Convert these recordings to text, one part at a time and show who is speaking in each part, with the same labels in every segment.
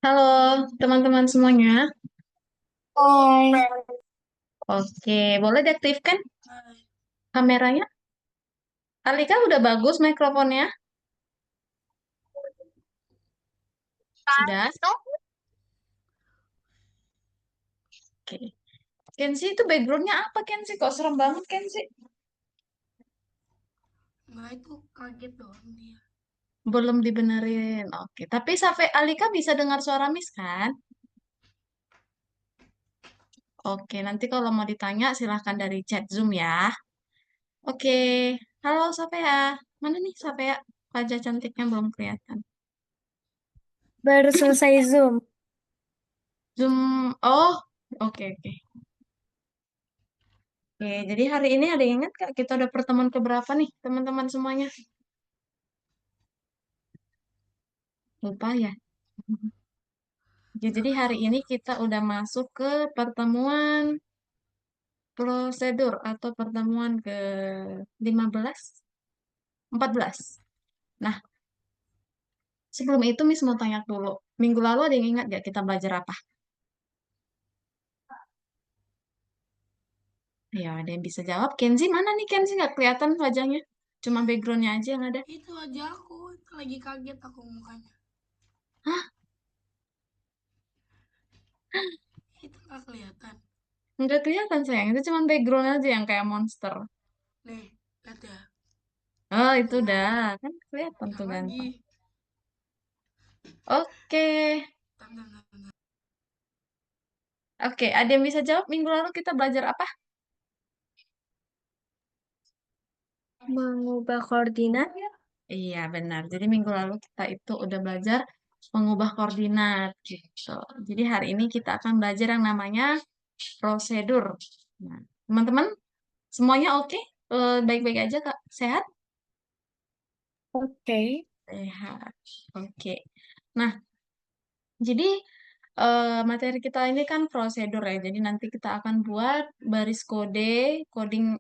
Speaker 1: Halo teman-teman semuanya.
Speaker 2: Hai.
Speaker 1: Oke, boleh diaktifkan
Speaker 2: Hai.
Speaker 1: kameranya? Alika udah bagus mikrofonnya? Sudah? Oke. Kenzi itu backgroundnya apa Kenzi? Kok serem banget Kenzi?
Speaker 2: Enggak, itu kaget doang dia.
Speaker 1: Belum dibenerin. Oke, tapi sampai Alika bisa dengar suara Miss kan? Oke, nanti kalau mau ditanya silahkan dari chat Zoom ya. Oke, halo Safea. Mana nih Safea? Wajah cantiknya belum kelihatan.
Speaker 2: Baru selesai Zoom.
Speaker 1: Zoom, oh, oke oke. Oke, jadi hari ini ada yang ingat Kak, kita udah pertemuan keberapa nih teman-teman semuanya? Lupa ya. Ya,
Speaker 2: Nggak
Speaker 1: jadi hari
Speaker 2: tahu.
Speaker 1: ini kita udah masuk ke pertemuan prosedur atau pertemuan ke 15, 14. Nah, sebelum itu Miss mau tanya dulu. Minggu lalu ada yang ingat gak kita belajar apa? Ya, ada yang bisa jawab. Kenzi mana nih? Kenzi nggak kelihatan wajahnya. Cuma backgroundnya aja yang ada.
Speaker 2: Itu aja aku. Lagi kaget aku mukanya.
Speaker 1: Hah?
Speaker 2: Itu nggak kelihatan.
Speaker 1: Nggak kelihatan sayang. Itu cuma background aja yang kayak monster.
Speaker 2: Nih, lihat ya.
Speaker 1: Oh, itu udah.
Speaker 2: Tuh,
Speaker 1: Kan kelihatan
Speaker 2: yang
Speaker 1: tuh
Speaker 2: lagi.
Speaker 1: ganteng. Oke.
Speaker 2: Tanda, tanda.
Speaker 1: Oke, ada yang bisa jawab minggu lalu kita belajar apa?
Speaker 2: Mengubah koordinat.
Speaker 1: Iya, benar. Jadi minggu lalu kita itu udah belajar mengubah koordinat gitu. Jadi hari ini kita akan belajar yang namanya prosedur. Nah, teman-teman, semuanya oke? Baik-baik aja, Kak? Sehat?
Speaker 2: Oke.
Speaker 1: Sehat. Oke. Nah, jadi materi kita ini kan prosedur ya. Jadi nanti kita akan buat baris kode, coding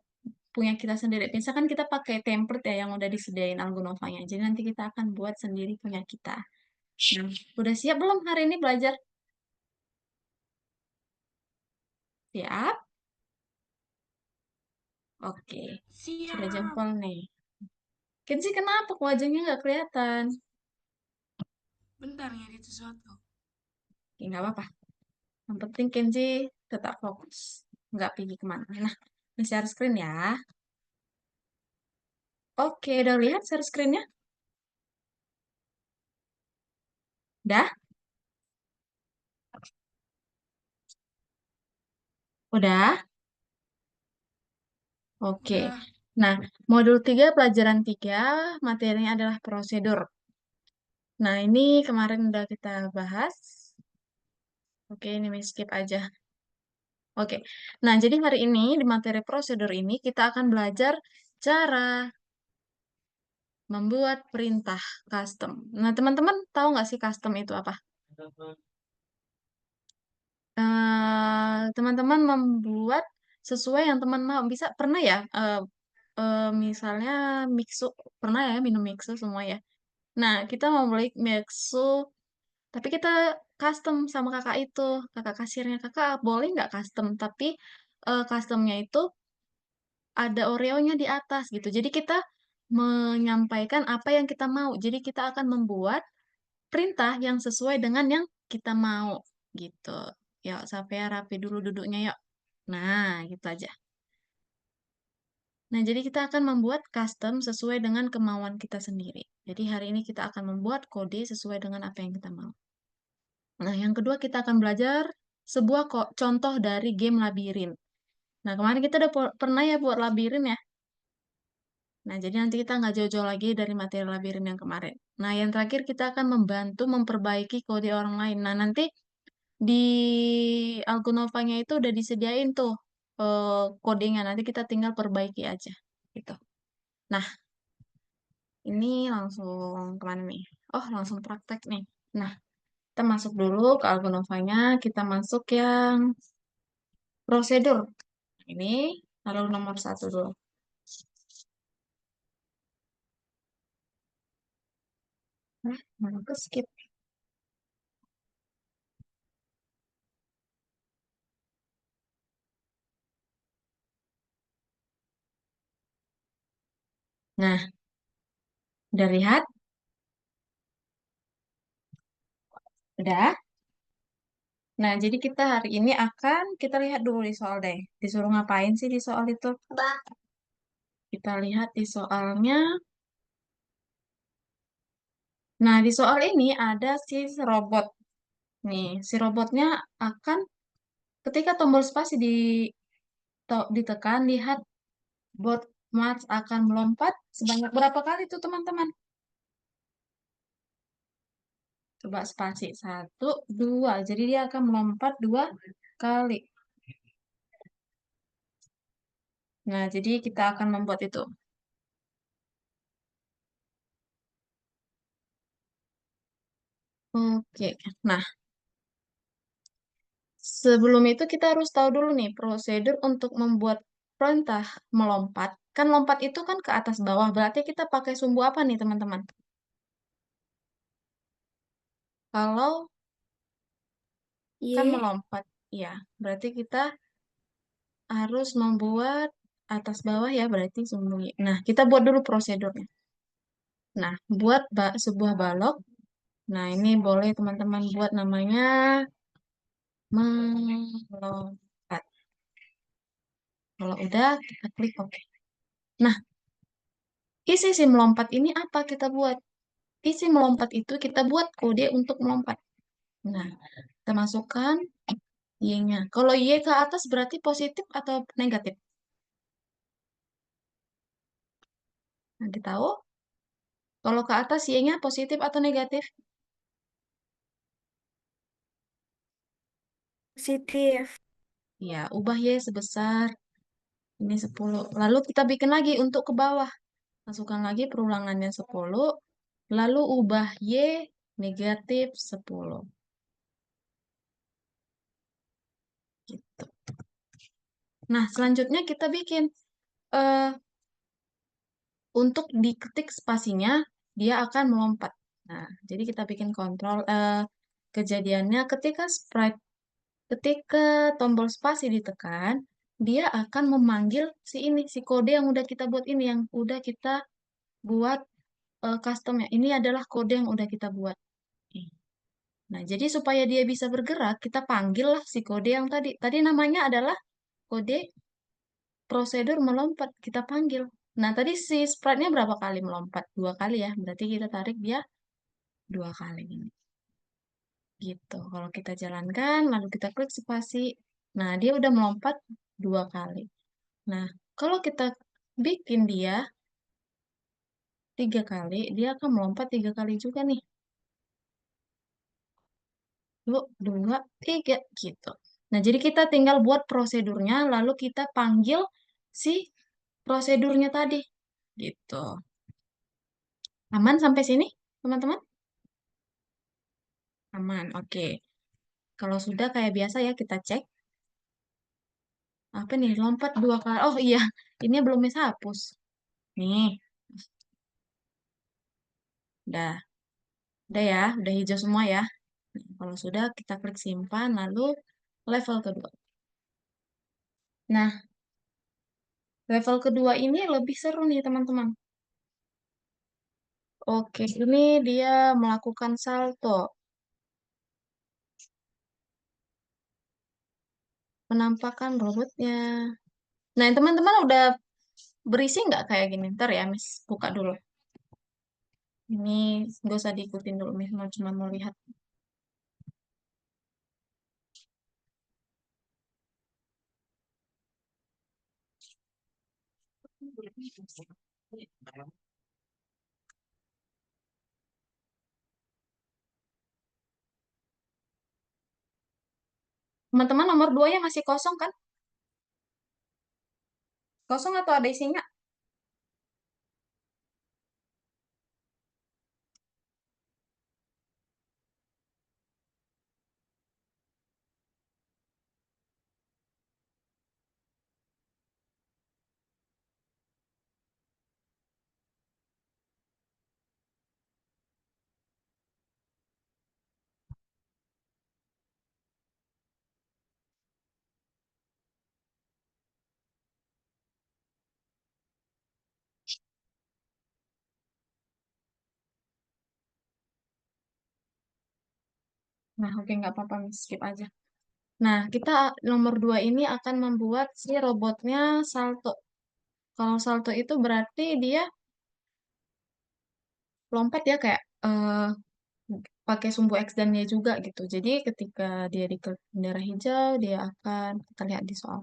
Speaker 1: punya kita sendiri. Misalkan kita pakai template ya yang udah disediain Algonovanya. Jadi nanti kita akan buat sendiri punya kita. Nah, udah siap belum hari ini belajar? Siap? Oke. Sudah
Speaker 2: Siap.
Speaker 1: jempol nih. Kenzi kenapa kok wajahnya nggak kelihatan?
Speaker 2: Bentar ngedit sesuatu.
Speaker 1: Ya, nggak apa-apa. Yang penting Kenzi tetap fokus. Nggak pergi kemana. Nah, ini share screen ya. Oke, udah lihat share screen-nya? Udah? Udah? Oke.
Speaker 2: Udah.
Speaker 1: Nah, modul 3 pelajaran 3 materinya adalah prosedur. Nah, ini kemarin udah kita bahas. Oke, ini skip aja. Oke. Nah, jadi hari ini di materi prosedur ini kita akan belajar cara membuat perintah custom. Nah, teman-teman tahu nggak sih custom itu apa? Teman-teman membuat sesuai yang teman mau. Bisa pernah ya, misalnya mixu, pernah ya minum mixu semua ya. Nah, kita mau beli mixu, tapi kita custom sama kakak itu, kakak kasirnya kakak boleh nggak custom? Tapi customnya itu ada Oreo-nya di atas gitu. Jadi kita menyampaikan apa yang kita mau. Jadi kita akan membuat perintah yang sesuai dengan yang kita mau gitu. Yuk, sampai rapi dulu duduknya yuk. Nah, gitu aja. Nah, jadi kita akan membuat custom sesuai dengan kemauan kita sendiri. Jadi hari ini kita akan membuat kode sesuai dengan apa yang kita mau. Nah, yang kedua kita akan belajar sebuah contoh dari game labirin. Nah, kemarin kita udah pernah ya buat labirin ya. Nah, jadi nanti kita nggak jauh-jauh lagi dari materi labirin yang kemarin. Nah, yang terakhir kita akan membantu memperbaiki kode orang lain. Nah, nanti di Algonovanya itu udah disediain tuh kodenya. Nanti kita tinggal perbaiki aja. Gitu. Nah, ini langsung kemana nih? Oh, langsung praktek nih. Nah, kita masuk dulu ke Algonovanya. Kita masuk yang prosedur. Ini lalu nomor satu dulu. Nah, mana ke skip. Nah, udah lihat? Udah? Nah, jadi kita hari ini kita lihat dulu di soal deh. Disuruh ngapain sih di soal itu? Kita lihat di soalnya. Nah, di soal ini ada si robot. Nih, si robotnya akan ketika tombol spasi ditekan, lihat bot Mars akan melompat sebanyak berapa kali tuh teman-teman? Coba spasi. Satu, dua. Jadi dia akan melompat dua kali. Nah, jadi kita akan membuat itu. Oke. Nah, sebelum itu kita harus tahu dulu nih prosedur untuk membuat perintah melompat. Kan lompat itu kan ke atas bawah. Berarti kita pakai sumbu apa nih teman-teman? Kalau kan
Speaker 2: Y.
Speaker 1: melompat. Ya, berarti kita harus membuat atas bawah ya, berarti sumbu Y. Nah, kita buat dulu prosedurnya. Nah, buat sebuah balok. Nah, ini boleh teman-teman buat namanya melompat. Kalau udah, kita klik OK. Nah, isi si melompat ini apa kita buat? Isi melompat itu kita buat kode untuk melompat. Nah, kita masukkan Y-nya. Kalau Y ke atas berarti positif atau negatif? Nanti tahu. Kalau ke atas Y-nya positif atau negatif?
Speaker 2: Positif.
Speaker 1: Ya, ubah Y sebesar ini 10. Lalu kita bikin lagi untuk ke bawah. Masukkan lagi perulangannya 10. Lalu ubah Y negatif 10. Gitu. Nah, selanjutnya kita bikin eh, untuk diketik spasinya, dia akan melompat. Nah, jadi kita bikin kontrol kejadiannya ketika tombol spasi ditekan, dia akan memanggil si kode yang udah kita buat ini, yang udah kita buat customnya. Ini adalah kode yang udah kita buat. Nah, jadi supaya dia bisa bergerak, kita panggil lah si kode yang tadi. Tadi namanya adalah kode prosedur melompat. Kita panggil. Nah, tadi si sprite-nya berapa kali melompat? Dua kali ya. Berarti kita tarik dia dua kali. Gitu. Kalau kita jalankan, lalu kita klik spasi. Nah, dia udah melompat dua kali. Nah, kalau kita bikin dia tiga kali, dia akan melompat tiga kali juga nih. Satu, dua, tiga, gitu. Nah, jadi kita tinggal buat prosedurnya, lalu kita panggil si prosedurnya tadi. Gitu. Aman sampai sini, teman-teman? Aman, oke. Kalau sudah kayak biasa ya, kita cek. Apa nih, lompat dua kali. Oh iya, ini belum bisa hapus. Nih, udah. Udah ya, udah hijau semua ya. Nah, kalau sudah, kita klik simpan, lalu level kedua. Nah, level kedua ini lebih seru nih, teman-teman. Oke, ini dia melakukan salto. Penampakan robotnya. Nah, teman-teman udah berisi nggak kayak gini? Ntar ya, Miss. Buka dulu. Ini gak usah diikutin dulu, Miss. Cuma mau lihat. Teman-teman nomor 2-nya masih kosong kan? Kosong atau ada isinya? Nah, oke, nggak apa-apa, Miss. Skip aja. Nah, kita nomor 2 ini akan membuat si robotnya salto. Kalau salto itu berarti dia lompat ya kayak pakai sumbu X dan Y juga gitu. Jadi ketika dia di bendera hijau, dia akan, kita lihat di soal.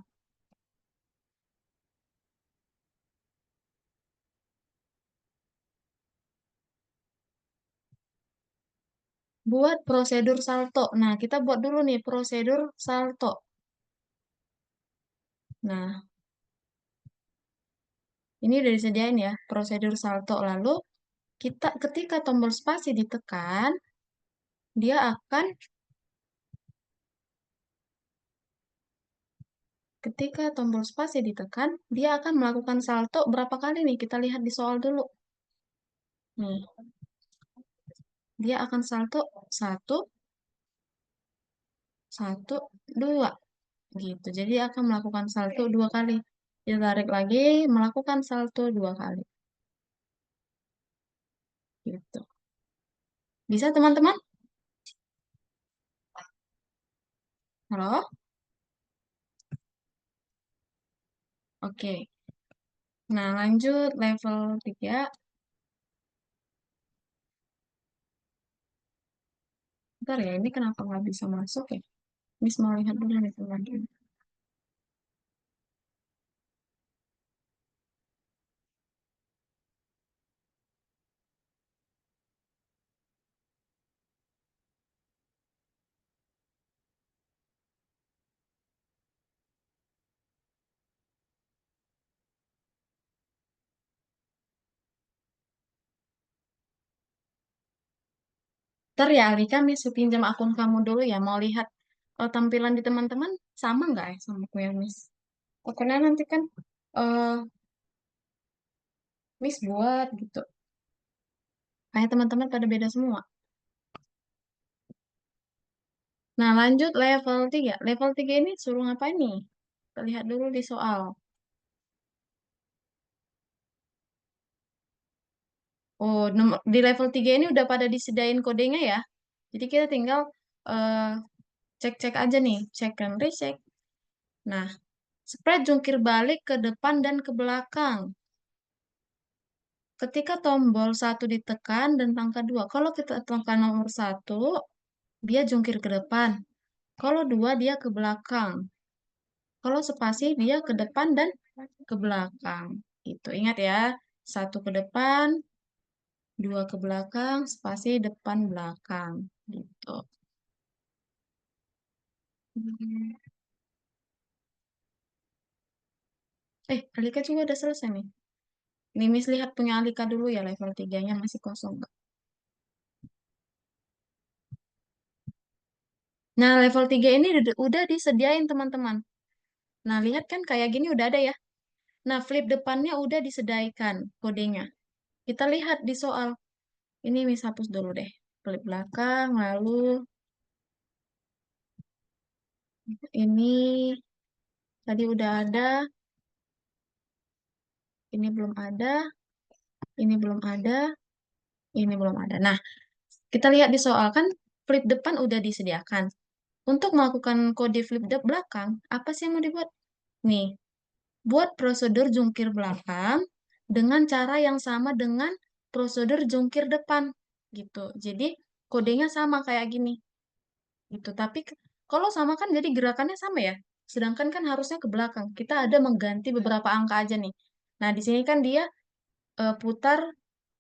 Speaker 1: Buat prosedur salto. Nah, kita buat dulu nih prosedur salto. Nah, ini udah disediain ya, prosedur salto. Lalu, kita ketika tombol spasi ditekan, dia akan, ketika tombol spasi ditekan, dia akan melakukan salto berapa kali nih? Kita lihat di soal dulu. Nih, dia akan salto satu, satu, dua, gitu. Jadi dia akan melakukan salto 2 kali. Dia tarik lagi, melakukan salto 2 kali. Gitu. Bisa teman-teman? Halo? Oke. Nah, lanjut level 3. Bentar ya, ini kenapa nggak bisa masuk ya? Miss mau lihat dulu nih teman-teman. Ntar ya, Alika, Miss pinjam akun kamu dulu ya. Mau lihat tampilan di teman-teman sama nggak ya sama aku yang Miss? Pokoknya nanti kan eh Miss buat gitu. Kayak teman-teman pada beda semua. Nah, lanjut level 3. Level 3 ini suruh ngapain nih? Kita lihat dulu di soal. Oh, di level 3 ini udah pada disediain kodenya ya. Jadi kita tinggal eh, cek-cek aja nih. Check and recheck. Nah, spread jungkir balik ke depan dan ke belakang. Ketika tombol satu ditekan dan angka 2. Kalau kita tekan nomor satu, dia jungkir ke depan. Kalau 2, dia ke belakang. Kalau spasi, dia ke depan dan ke belakang. Itu ingat ya. Satu ke depan, 2 ke belakang, spasi depan belakang. Gitu. Alika juga udah selesai nih. Nih, Miss lihat punya Alika dulu ya, level 3-nya masih kosong. Nah, level 3 ini udah disediain teman-teman. Nah, lihat kan kayak gini udah ada ya. Nah, flip depannya udah disediakan kodenya. Kita lihat di soal. Ini Miss hapus dulu deh. Flip belakang, lalu ini tadi udah ada, ini belum ada, ini belum ada, ini belum ada. Nah, kita lihat di soal kan flip depan udah disediakan. Untuk melakukan kode flip belakang, apa sih yang mau dibuat? Nih, buat prosedur jungkir belakang dengan cara yang sama dengan prosedur jungkir depan gitu. Jadi kodenya sama kayak gini gitu. Tapi kalau sama kan jadi gerakannya sama ya. Sedangkan kan harusnya ke belakang. Kita ada mengganti beberapa angka aja nih. Nah, di sini kan dia putar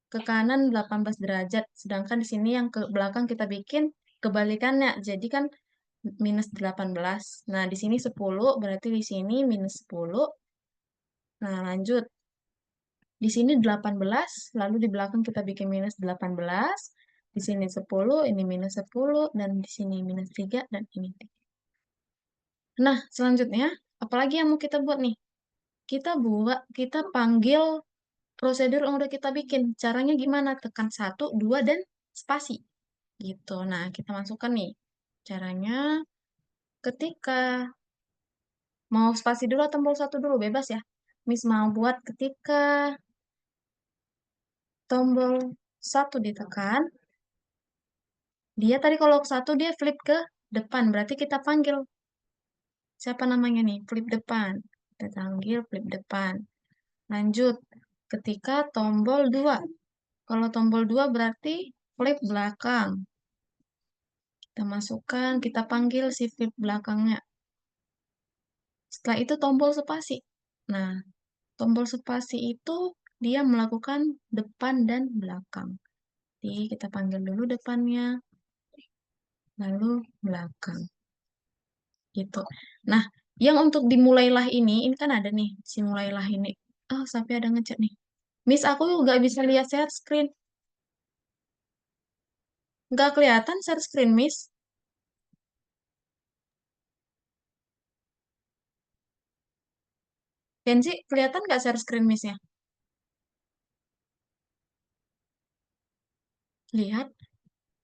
Speaker 1: ke kanan 18 derajat. Sedangkan di sini yang ke belakang kita bikin kebalikannya. Jadi kan minus 18. Nah, di sini 10, berarti di sini minus 10. Nah, lanjut. Di sini 18, lalu di belakang kita bikin minus 18. Di sini 10, ini minus 10, dan di sini minus 3, dan ini 3. Nah, selanjutnya, apalagi yang mau kita buat nih? Kita panggil prosedur yang udah kita bikin. Caranya gimana? Tekan satu, 2, dan spasi. Gitu. Nah, kita masukkan nih. Caranya, ketika mau spasi dulu atau tombol satu dulu, bebas ya. Miss mau buat ketika tombol satu ditekan, Dia tadi kalau satu dia flip ke depan, berarti kita panggil siapa namanya nih? Flip depan. Kita panggil flip depan. Lanjut, ketika tombol 2. Kalau tombol 2 berarti flip belakang. Kita masukkan, kita panggil si flip belakangnya. Setelah itu tombol spasi. Nah, tombol spasi itu dia melakukan depan dan belakang. Jadi kita panggil dulu depannya, lalu belakang. Gitu. Nah, yang untuk dimulailah ini kan ada nih, si mulailah ini. Oh, sampai ada ngechat nih. Miss, aku nggak bisa lihat share screen. Nggak kelihatan share screen, Miss. Kenzi, kelihatan nggak share screen, Miss-nya? Lihat.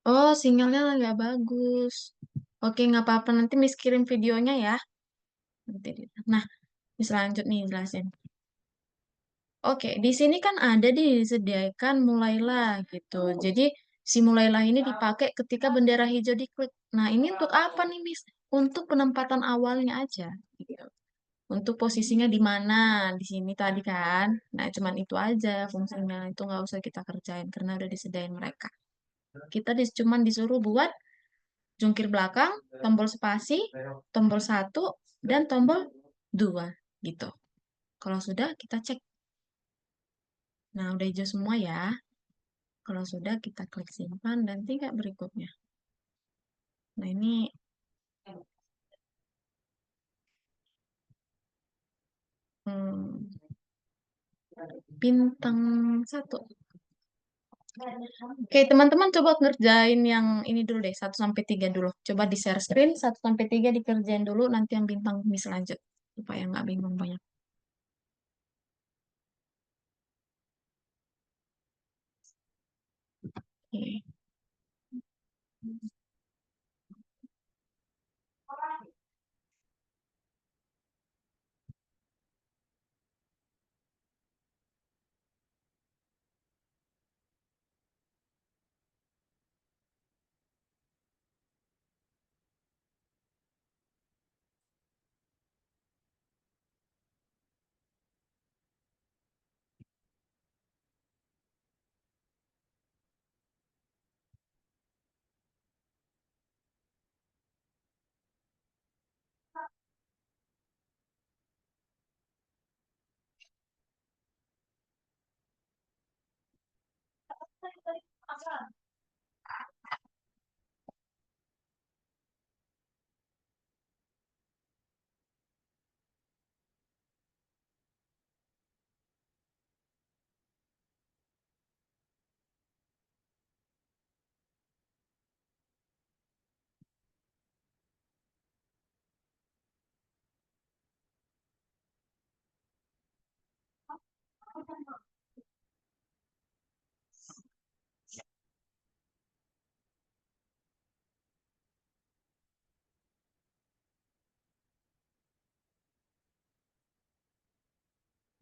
Speaker 1: Oh, sinyalnya nggak bagus. Oke, nggak apa-apa. Nanti Miss kirim videonya ya. Nanti Nah, Miss lanjut nih jelasin. Oke, di sini kan ada disediakan mulailah gitu. Jadi si mulailah ini dipakai ketika bendera hijau diklik. Nah, ini untuk apa nih, Miss? Untuk penempatan awalnya aja. Gitu. Untuk posisinya di mana di sini tadi kan. Nah, cuman itu aja fungsinya. Itu nggak usah kita kerjain karena udah disediain mereka. Kita cuman disuruh buat jungkir belakang, tombol spasi, tombol satu, dan tombol 2 gitu. Kalau sudah, kita cek. Nah, udah hijau semua ya. Kalau sudah, kita klik simpan dan tingkat berikutnya. Nah, ini hmm, bintang satu. Oke, teman-teman coba ngerjain yang ini dulu deh, 1 sampai 3 dulu. Coba di share screen, 1 sampai 3 dikerjain dulu, nanti yang bintang bisa lanjut. Supaya nggak bingung banyak. Oke.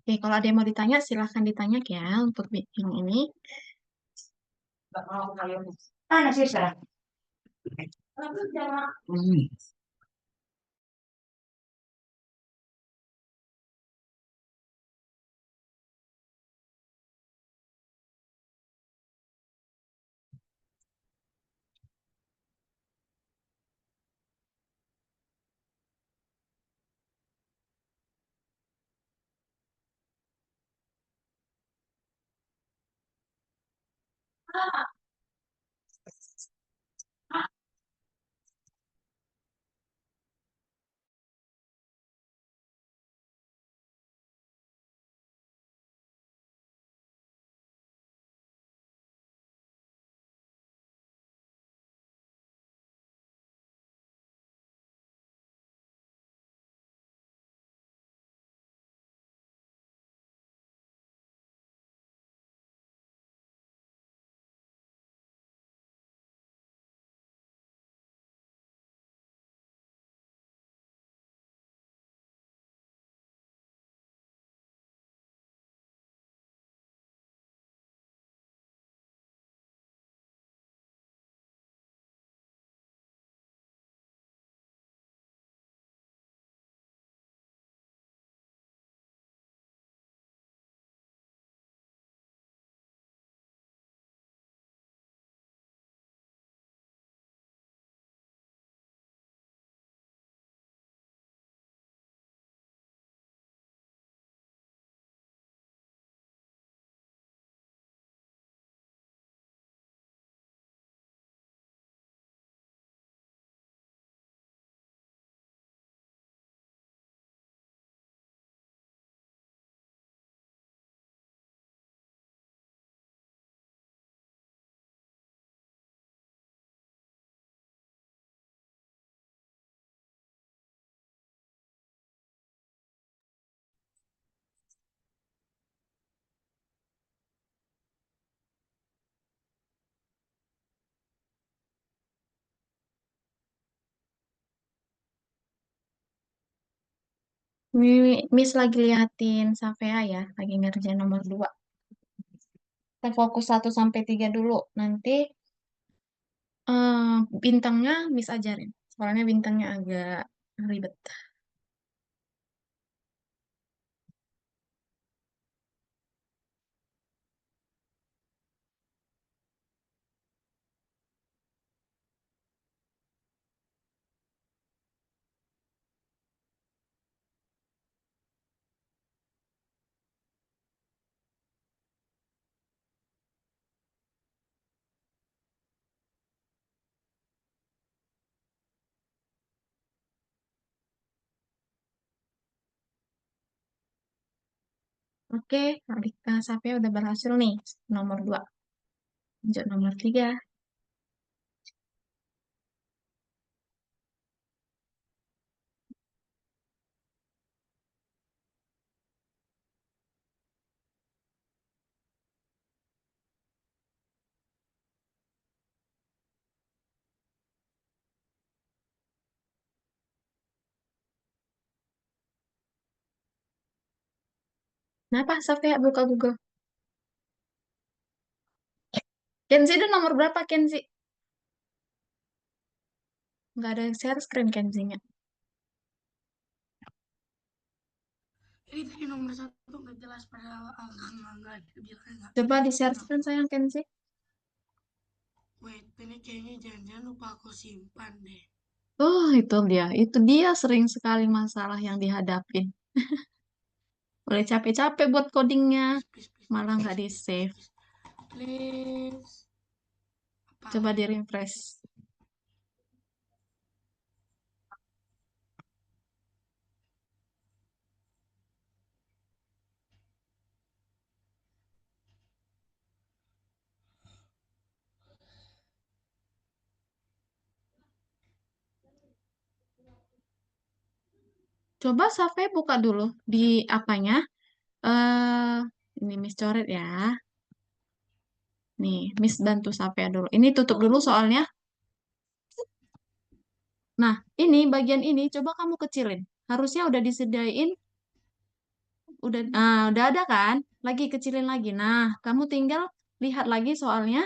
Speaker 1: Oke, kalau ada yang mau ditanya, silahkan ditanya ya untuk yang ini. Ah, nasi serah. Miss lagi liatin Savea ya, lagi ngerjain nomor 2. Kita fokus 1 sampai 3 dulu. Nanti bintangnya Miss ajarin. Soalnya bintangnya agak ribet. Oke, adik Savea udah berhasil nih. Nomor 2. Lanjut nomor 3. Kenapa Savea buka Google? Kenzi itu nomor berapa Kenzi? Nggak ada yang share screen Kenzinya.
Speaker 2: Ini tadi nomor 1 nggak jelas padahal nggak ada bilangnya nggak
Speaker 1: Coba di share
Speaker 2: kenal.
Speaker 1: screen sayang Kenzi.
Speaker 2: Wait, ini kayaknya jangan-jangan lupa aku simpan deh.
Speaker 1: Oh, itu dia. Itu dia sering sekali masalah yang dihadapin. Udah capek-capek buat codingnya,
Speaker 2: Please, please, please,
Speaker 1: malah nggak
Speaker 2: please,
Speaker 1: di
Speaker 2: please, please,
Speaker 1: save.
Speaker 2: please. Please. Apa
Speaker 1: Coba di
Speaker 2: lagi?
Speaker 1: refresh. Coba Safe buka dulu di apanya. eh ini Miss coret ya. Nih, Miss bantu Safe dulu. Ini tutup dulu soalnya. Nah, ini bagian ini coba kamu kecilin. Harusnya udah disediain, udah ada kan? Lagi kecilin lagi. Nah, kamu tinggal lihat lagi soalnya.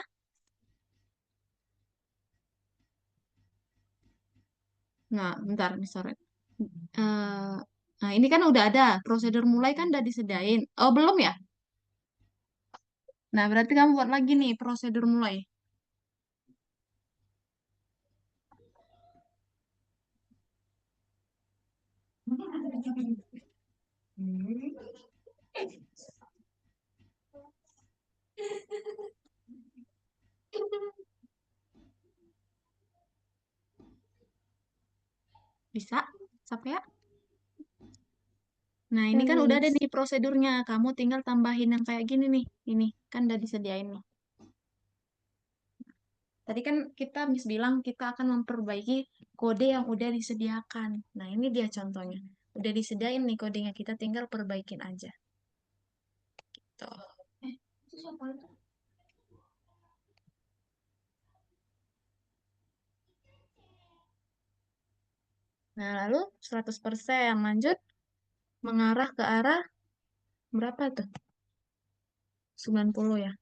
Speaker 1: Nah, bentar, Miss coret. Eh, nah, ini kan udah ada prosedur mulai kan udah disediain. Oh, belum ya? Nah, berarti kamu buat lagi nih prosedur mulai. Bisa? Sampai ya? Nah, ini kan udah ada nih prosedurnya. Kamu tinggal tambahin yang kayak gini nih. Ini kan udah disediain nih. Tadi kan kita Miss bilang kita akan memperbaiki kode yang udah disediakan. Nah, ini dia contohnya. Udah disediain nih kodenya, kita tinggal perbaikin aja. Tuh. Itu siapa itu? Nah, lalu 100% lanjut mengarah ke arah berapa tuh? 90 ya.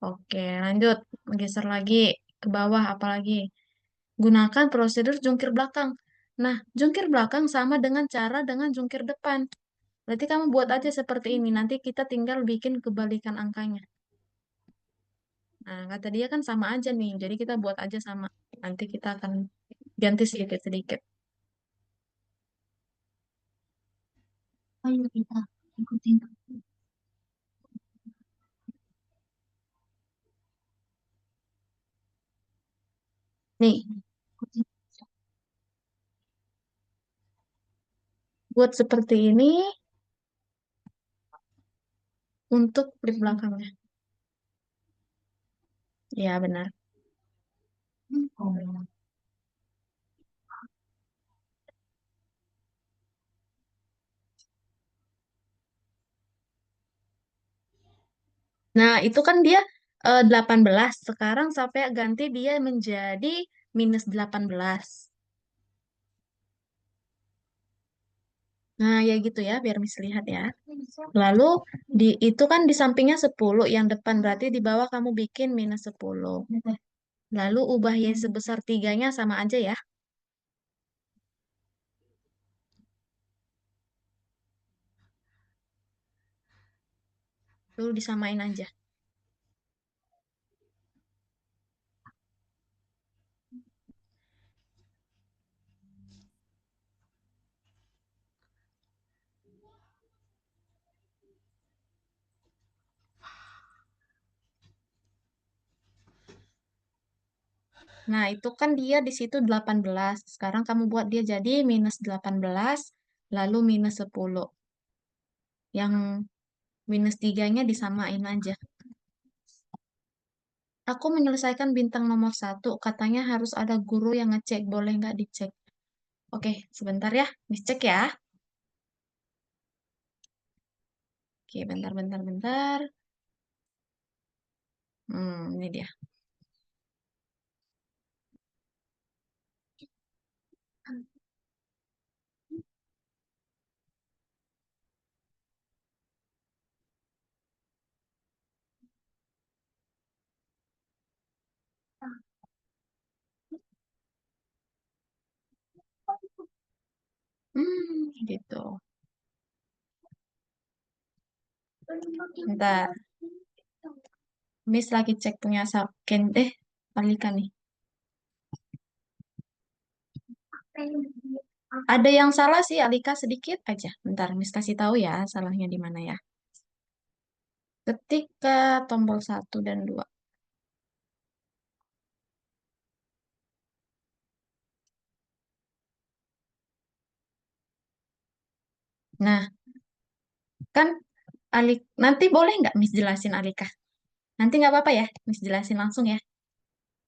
Speaker 1: Oke, lanjut. Geser lagi ke bawah apalagi. Gunakan prosedur jungkir belakang. Nah, jungkir belakang sama dengan cara dengan jungkir depan. Berarti kamu buat aja seperti ini. Nanti kita tinggal bikin kebalikan angkanya. Nah, kata dia kan sama aja nih. Jadi kita buat aja sama. Nanti kita akan ganti sedikit-sedikit. Ayo kita ikutin. Nih, buat seperti ini untuk flip belakangnya. Ya, benar. Nah, itu kan dia 18. Sekarang sampai ganti dia menjadi minus 18. Nah, ya gitu ya, biar Miss lihat ya. Lalu di itu kan di sampingnya 10 yang depan berarti di bawah kamu bikin -10. Lalu ubah Y sebesar 3-nya sama aja ya. Lalu disamain aja. Nah, itu kan dia di situ 18. Sekarang kamu buat dia jadi -18, lalu -10. Yang -3-nya disamain aja. Aku menyelesaikan bintang nomor 1. Katanya harus ada guru yang ngecek. Boleh nggak dicek? Oke, sebentar ya. Miss cek ya. Oke, bentar, bentar, bentar. Ini dia. Gitu. Bentar. Miss lagi cek punya Alika nih. Ada yang salah sih Alika sedikit aja. Bentar, Miss kasih tahu ya salahnya di mana ya. Ketika tombol 1 dan 2. Nah, kan nanti boleh nggak Miss jelasin Alika? Nanti nggak apa-apa ya, Miss jelasin langsung ya.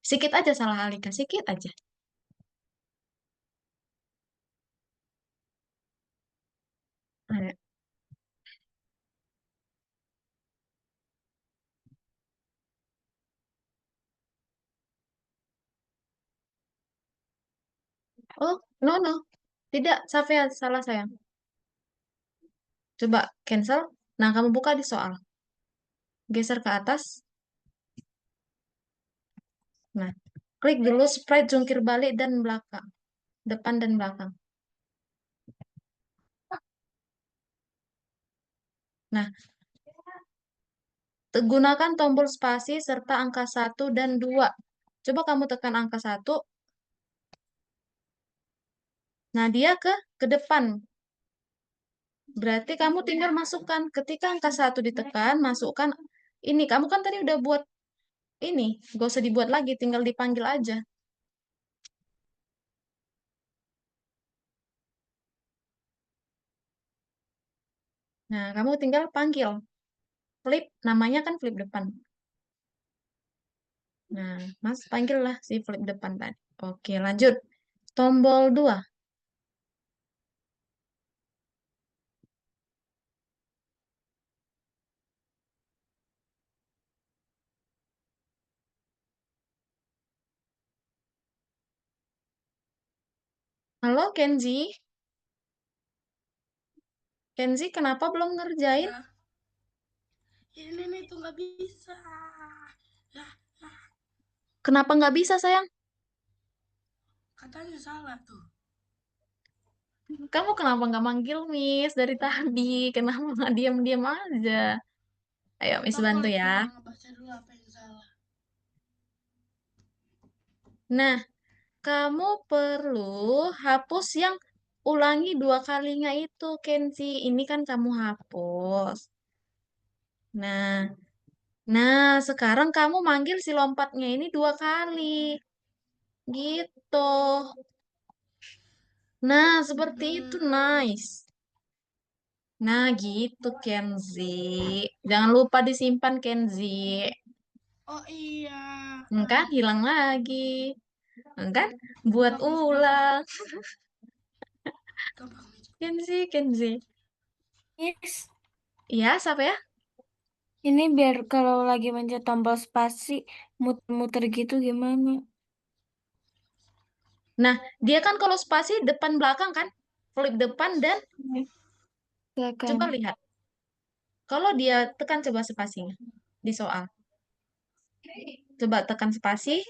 Speaker 1: Sikit aja salah Alika, sikit aja. Ada- Oh, no, no. Tidak, Safia, salah sayang. Coba cancel. Nah, kamu buka di soal. Geser ke atas. Nah, klik dulu sprite jungkir balik dan belakang. Depan dan belakang. Nah, gunakan tombol spasi serta angka 1 dan 2. Coba kamu tekan angka 1. Nah, dia ke depan. Berarti kamu tinggal masukkan. Ketika angka 1 ditekan, masukkan ini. Kamu kan tadi udah buat ini. Gak usah dibuat lagi, tinggal dipanggil aja. Nah, kamu tinggal panggil. Flip, namanya kan flip depan. Nah, Mas panggil lah si flip depan tadi. Oke, lanjut. Tombol 2. Halo Kenzi. Kenzi, kenapa belum ngerjain?
Speaker 2: Ya, ini nih tuh nggak bisa. Ya,
Speaker 1: Kenapa nggak bisa, sayang?
Speaker 2: katanya salah tuh.
Speaker 1: Kamu kenapa nggak manggil Miss dari tadi? Kenapa nggak diam-diam aja? Ayo, Miss
Speaker 2: Atau aku
Speaker 1: bantu
Speaker 2: harus
Speaker 1: ya.
Speaker 2: coba ngebaca dulu apa yang salah.
Speaker 1: Nah, kamu perlu hapus yang ulangi 2 kalinya itu, Kenzi. Ini kan kamu hapus. Nah, sekarang kamu manggil si lompatnya ini 2 kali. Gitu. Nah, seperti itu,
Speaker 2: Hmm.
Speaker 1: nice. Nah, gitu, Kenzi. Jangan lupa disimpan, Kenzi.
Speaker 2: Oh iya.
Speaker 1: Kan hilang lagi. Kan buat
Speaker 2: Gampang Miss, gampang.
Speaker 1: ulang.
Speaker 2: Gampang Miss.
Speaker 1: Kenzi, Kenzi.
Speaker 3: Yes,
Speaker 1: Iya, siapa ya?
Speaker 3: ini biar kalau lagi mencet tombol spasi muter-muter gitu gimana?
Speaker 1: Nah, dia kan kalau spasi depan belakang kan? Flip depan dan
Speaker 3: Belakang.
Speaker 1: Coba lihat. Kalau dia tekan coba spasinya di soal. Coba tekan spasi.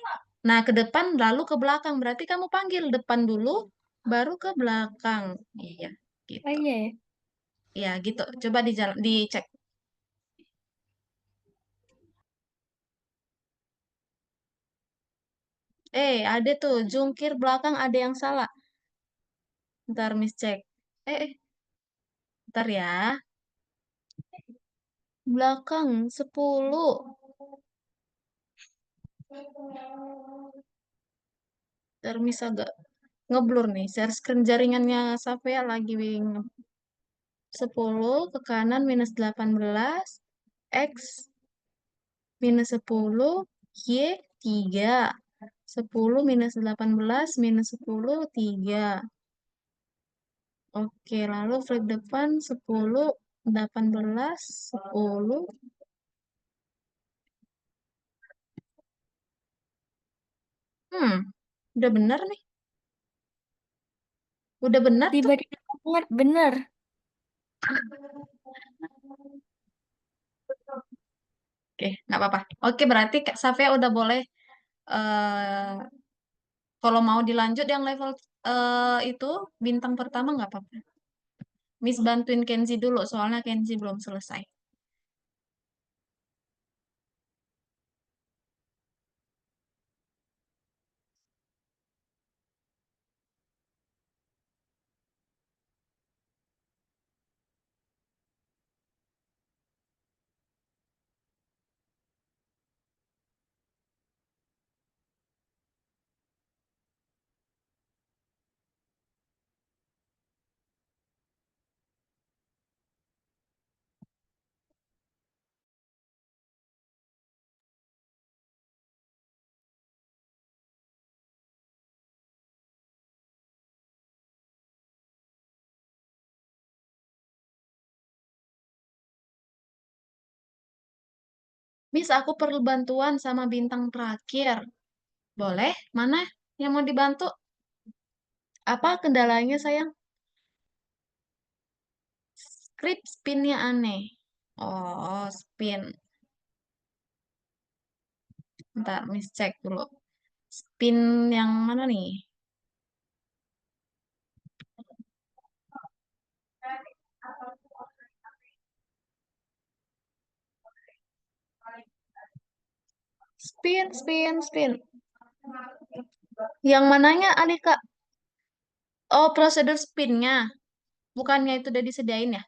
Speaker 1: Nah, ke depan lalu ke belakang. Berarti kamu panggil depan dulu, baru ke belakang. Iya,
Speaker 3: Oh
Speaker 1: gitu.
Speaker 3: iya ya.
Speaker 1: Iya, gitu. Coba dicek. Ada tuh. Jungkir belakang ada yang salah. Ntar Miss cek. Ntar ya. Belakang 10. Ntar Miss agak ngeblur nih. Share screen jaringannya Safea lagi 10 ke kanan minus 18 X minus 10 Y 3 10 minus 18 minus 10 3. Oke, lalu flip depan 10 18 10. Udah benar nih. Udah benar tuh.
Speaker 3: Tiba-tiba banget bener.
Speaker 1: Oke, nggak apa-apa. Oke, berarti Kak Safea udah boleh eh kalau mau dilanjut yang level itu bintang pertama nggak apa-apa. Miss bantuin Kenzi dulu, soalnya Kenzi belum selesai. Miss, aku perlu bantuan sama bintang terakhir. Boleh? Mana yang mau dibantu? Apa kendalanya, sayang? Script spinnya aneh. Oh, spin. Bentar, Miss cek dulu. Spin yang mana nih? Spin, spin, spin. Yang mananya, Alika? Oh, prosedur spinnya. Bukannya itu udah disediain ya?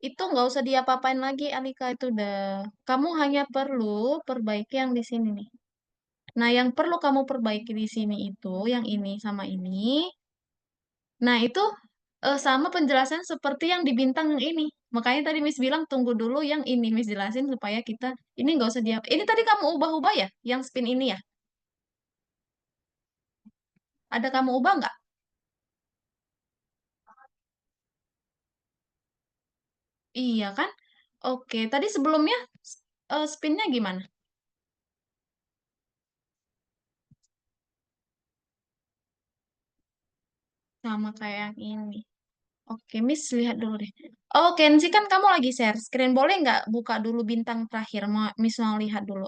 Speaker 1: Itu nggak usah diapa-apain lagi, Alika. Itu udah. Kamu hanya perlu perbaiki yang di sini nih. Nah, yang perlu kamu perbaiki di sini itu, yang ini sama ini. Nah, itu sama penjelasan seperti yang di bintang yang ini. Makanya tadi Miss bilang tunggu dulu yang ini Miss jelasin supaya kita ini nggak usah dia. Ini tadi kamu ubah-ubah ya, yang spin ini ya? Ada kamu ubah nggak? Iya kan? Oke, tadi sebelumnya spinnya gimana? Sama kayak yang ini. Oke, Miss lihat dulu deh. Oh, Kenzi kan kamu lagi share screen. Boleh nggak buka dulu bintang terakhir? Miss mau lihat dulu.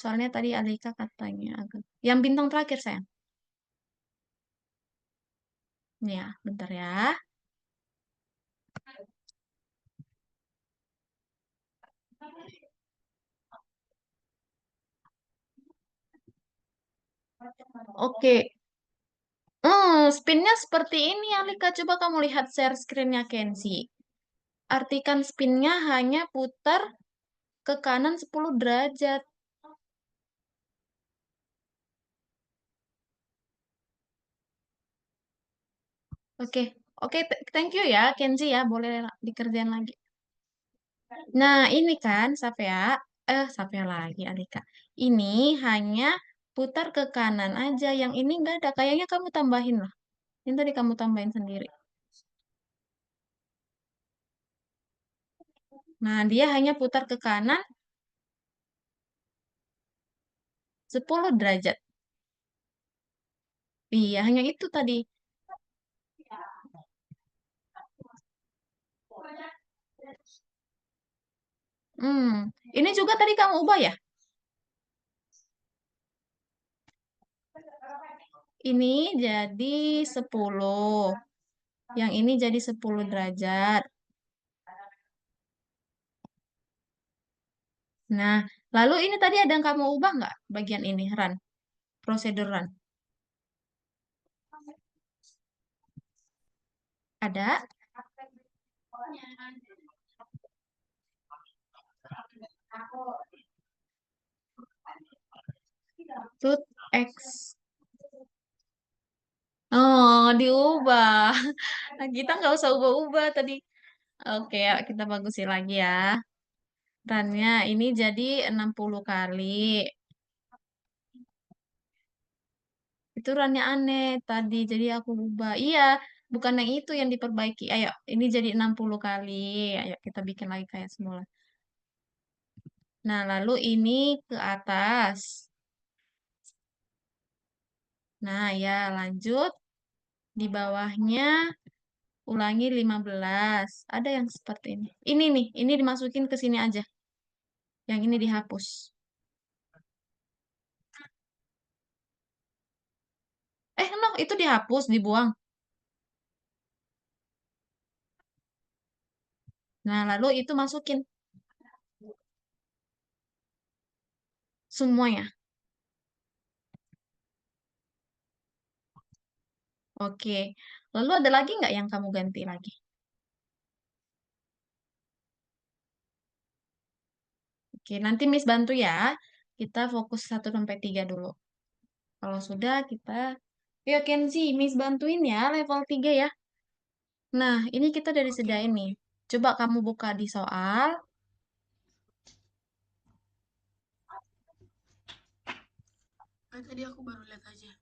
Speaker 1: Soalnya tadi Alika katanya agak. Yang bintang terakhir, sayang. Ya, bentar ya. Oke. Spinnya seperti ini, Alika. Coba kamu lihat share screen-nya Kenzi. Artikan spinnya hanya putar ke kanan 10 derajat. Oke, oke, thank you ya, Kenzi ya. Boleh dikerjain lagi. Nah, ini kan, Safea lagi, Alika. Ini hanya putar ke kanan aja. Yang ini nggak ada. Kayaknya kamu tambahin lah. Ini tadi kamu tambahin sendiri. Nah, dia hanya putar ke kanan 10 derajat. Iya, hanya itu tadi. Ini juga tadi kamu ubah ya? Ini jadi 10. Yang ini jadi 10 derajat. Nah, lalu ini tadi ada yang kamu ubah nggak? Bagian ini, run. Prosedur run. Ada? Tut X. Oh, diubah. Nah, kita nggak usah ubah-ubah tadi. Oke, ya, kita bagusin lagi ya. Runnya ini jadi 60 kali. Itu runnya aneh tadi, jadi aku ubah. Iya, bukan yang itu yang diperbaiki. Ayo, ini jadi 60 kali. Ayo, kita bikin lagi kayak semula. Nah, lalu ini ke atas. Nah, ya, lanjut. Di bawahnya ulangi 15. Ada yang seperti ini. Ini nih, ini dimasukin ke sini aja. Yang ini dihapus. No, itu dihapus, dibuang. Nah, lalu itu masukin semuanya. Oke. Lalu ada lagi nggak yang kamu ganti lagi? Oke, nanti Miss bantu ya. Kita fokus 1 sampai 3 dulu. Kalau sudah, kita... Ya, Kenzi, Miss bantuin ya, level 3 ya. Nah, ini kita udah
Speaker 2: Oke,
Speaker 1: disediain nih. Coba kamu buka di soal.
Speaker 2: tadi aku baru lihat aja.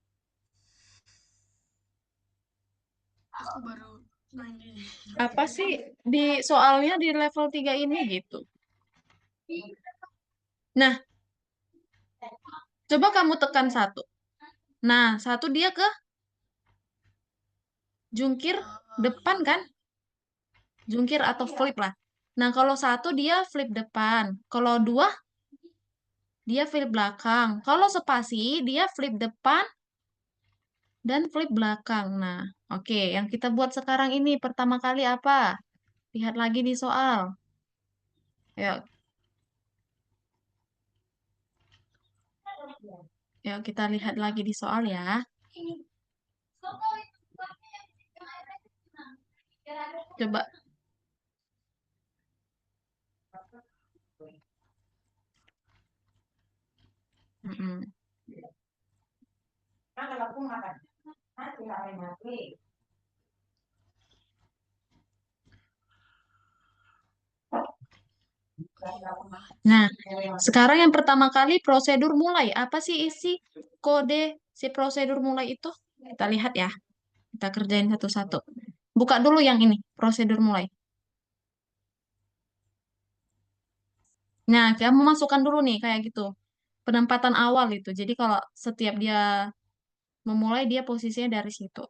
Speaker 2: Aku baru main di
Speaker 1: Apa
Speaker 2: notifikasi.
Speaker 1: sih di soalnya di level 3 ini gitu? Nah, coba kamu tekan 1. Nah, 1 dia ke jungkir
Speaker 2: Oh
Speaker 1: depan
Speaker 2: iya,
Speaker 1: kan? Jungkir atau flip lah. Nah, kalau 1 dia flip depan. Kalau 2 dia flip belakang. Kalau spasi dia flip depan dan flip belakang. Nah, oke. Yang kita buat sekarang ini pertama kali apa? Lihat lagi di soal. Yuk, yuk kita lihat lagi di soal ya. Coba. Mm-mm. Nah, sekarang yang pertama kali prosedur mulai. Apa sih isi kode si prosedur mulai itu? Kita lihat ya. Kita kerjain satu-satu. Buka dulu yang ini, prosedur mulai. Nah, kamu masukkan dulu nih, kayak gitu. Penempatan awal itu. Jadi kalau setiap dia memulai, dia posisinya dari situ.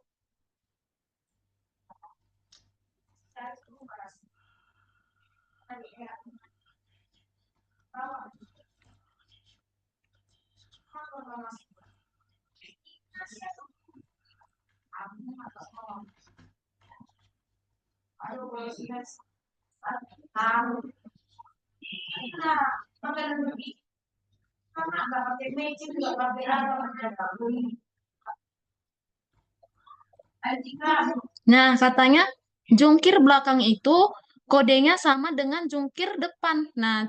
Speaker 1: Nah, katanya jungkir belakang itu kodenya sama dengan jungkir depan. Nah,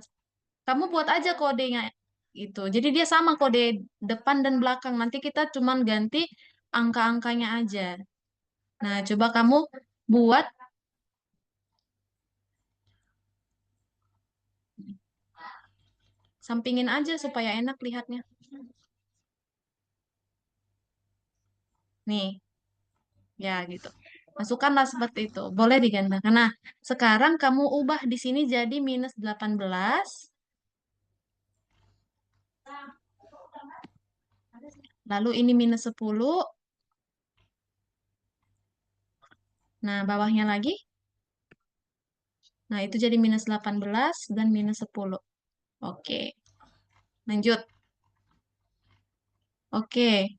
Speaker 1: kamu buat aja kodenya itu. Jadi dia sama kode depan dan belakang. Nanti kita cuman ganti angka-angkanya aja. Nah, coba kamu buat sampingin aja supaya enak lihatnya. Nih, ya gitu. Masukkanlah seperti itu. Boleh digandakan. Nah, sekarang kamu ubah di sini jadi minus 18. Lalu ini minus 10. Nah, bawahnya lagi. Nah, itu jadi minus 18 dan minus 10. Oke, lanjut. Oke,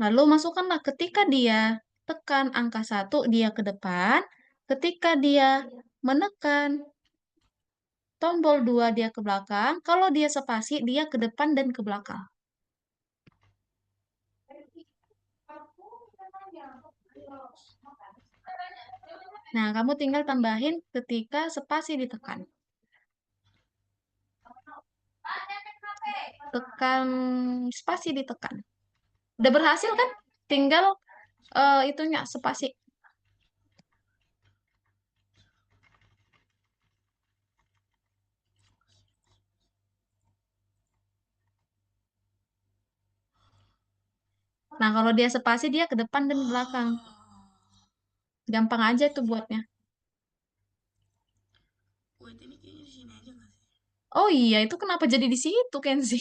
Speaker 1: lalu masukkanlah ketika dia tekan angka 1, dia ke depan. Ketika dia menekan tombol 2, dia ke belakang. Kalau dia spasi, dia ke depan dan ke belakang. Nah, kamu tinggal tambahin ketika spasi ditekan. Tekan spasi ditekan. Udah berhasil kan? Tinggal itunya spasi. Nah, kalau dia spasi, dia ke depan dan ke belakang. Gampang aja tuh buatnya.
Speaker 2: Wait, ini kayaknya di sini aja nggak sih?
Speaker 1: Oh iya, itu kenapa jadi di situ, Kenzi?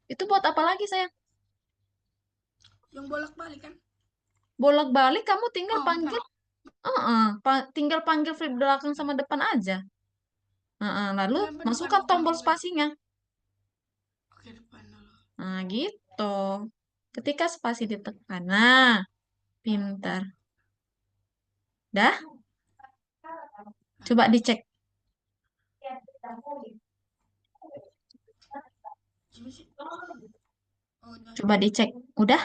Speaker 1: Itu buat apa lagi, sayang?
Speaker 2: Yang bolak-balik kan?
Speaker 1: Bolak-balik kamu tinggal
Speaker 2: Oh,
Speaker 1: panggil.
Speaker 2: bentar.
Speaker 1: Tinggal panggil flip belakang sama depan aja. Lalu
Speaker 2: Kenapa depan
Speaker 1: masukkan
Speaker 2: bukan
Speaker 1: tombol
Speaker 2: dulu ya?
Speaker 1: spasinya.
Speaker 2: Oke, depan dulu.
Speaker 1: Nah, gitu. Ketika spasi ditekan. Nah, pintar. Dah?
Speaker 2: Nah,
Speaker 1: Coba dicek.
Speaker 2: gimana sih? Oh, udah.
Speaker 1: Coba dicek. Udah?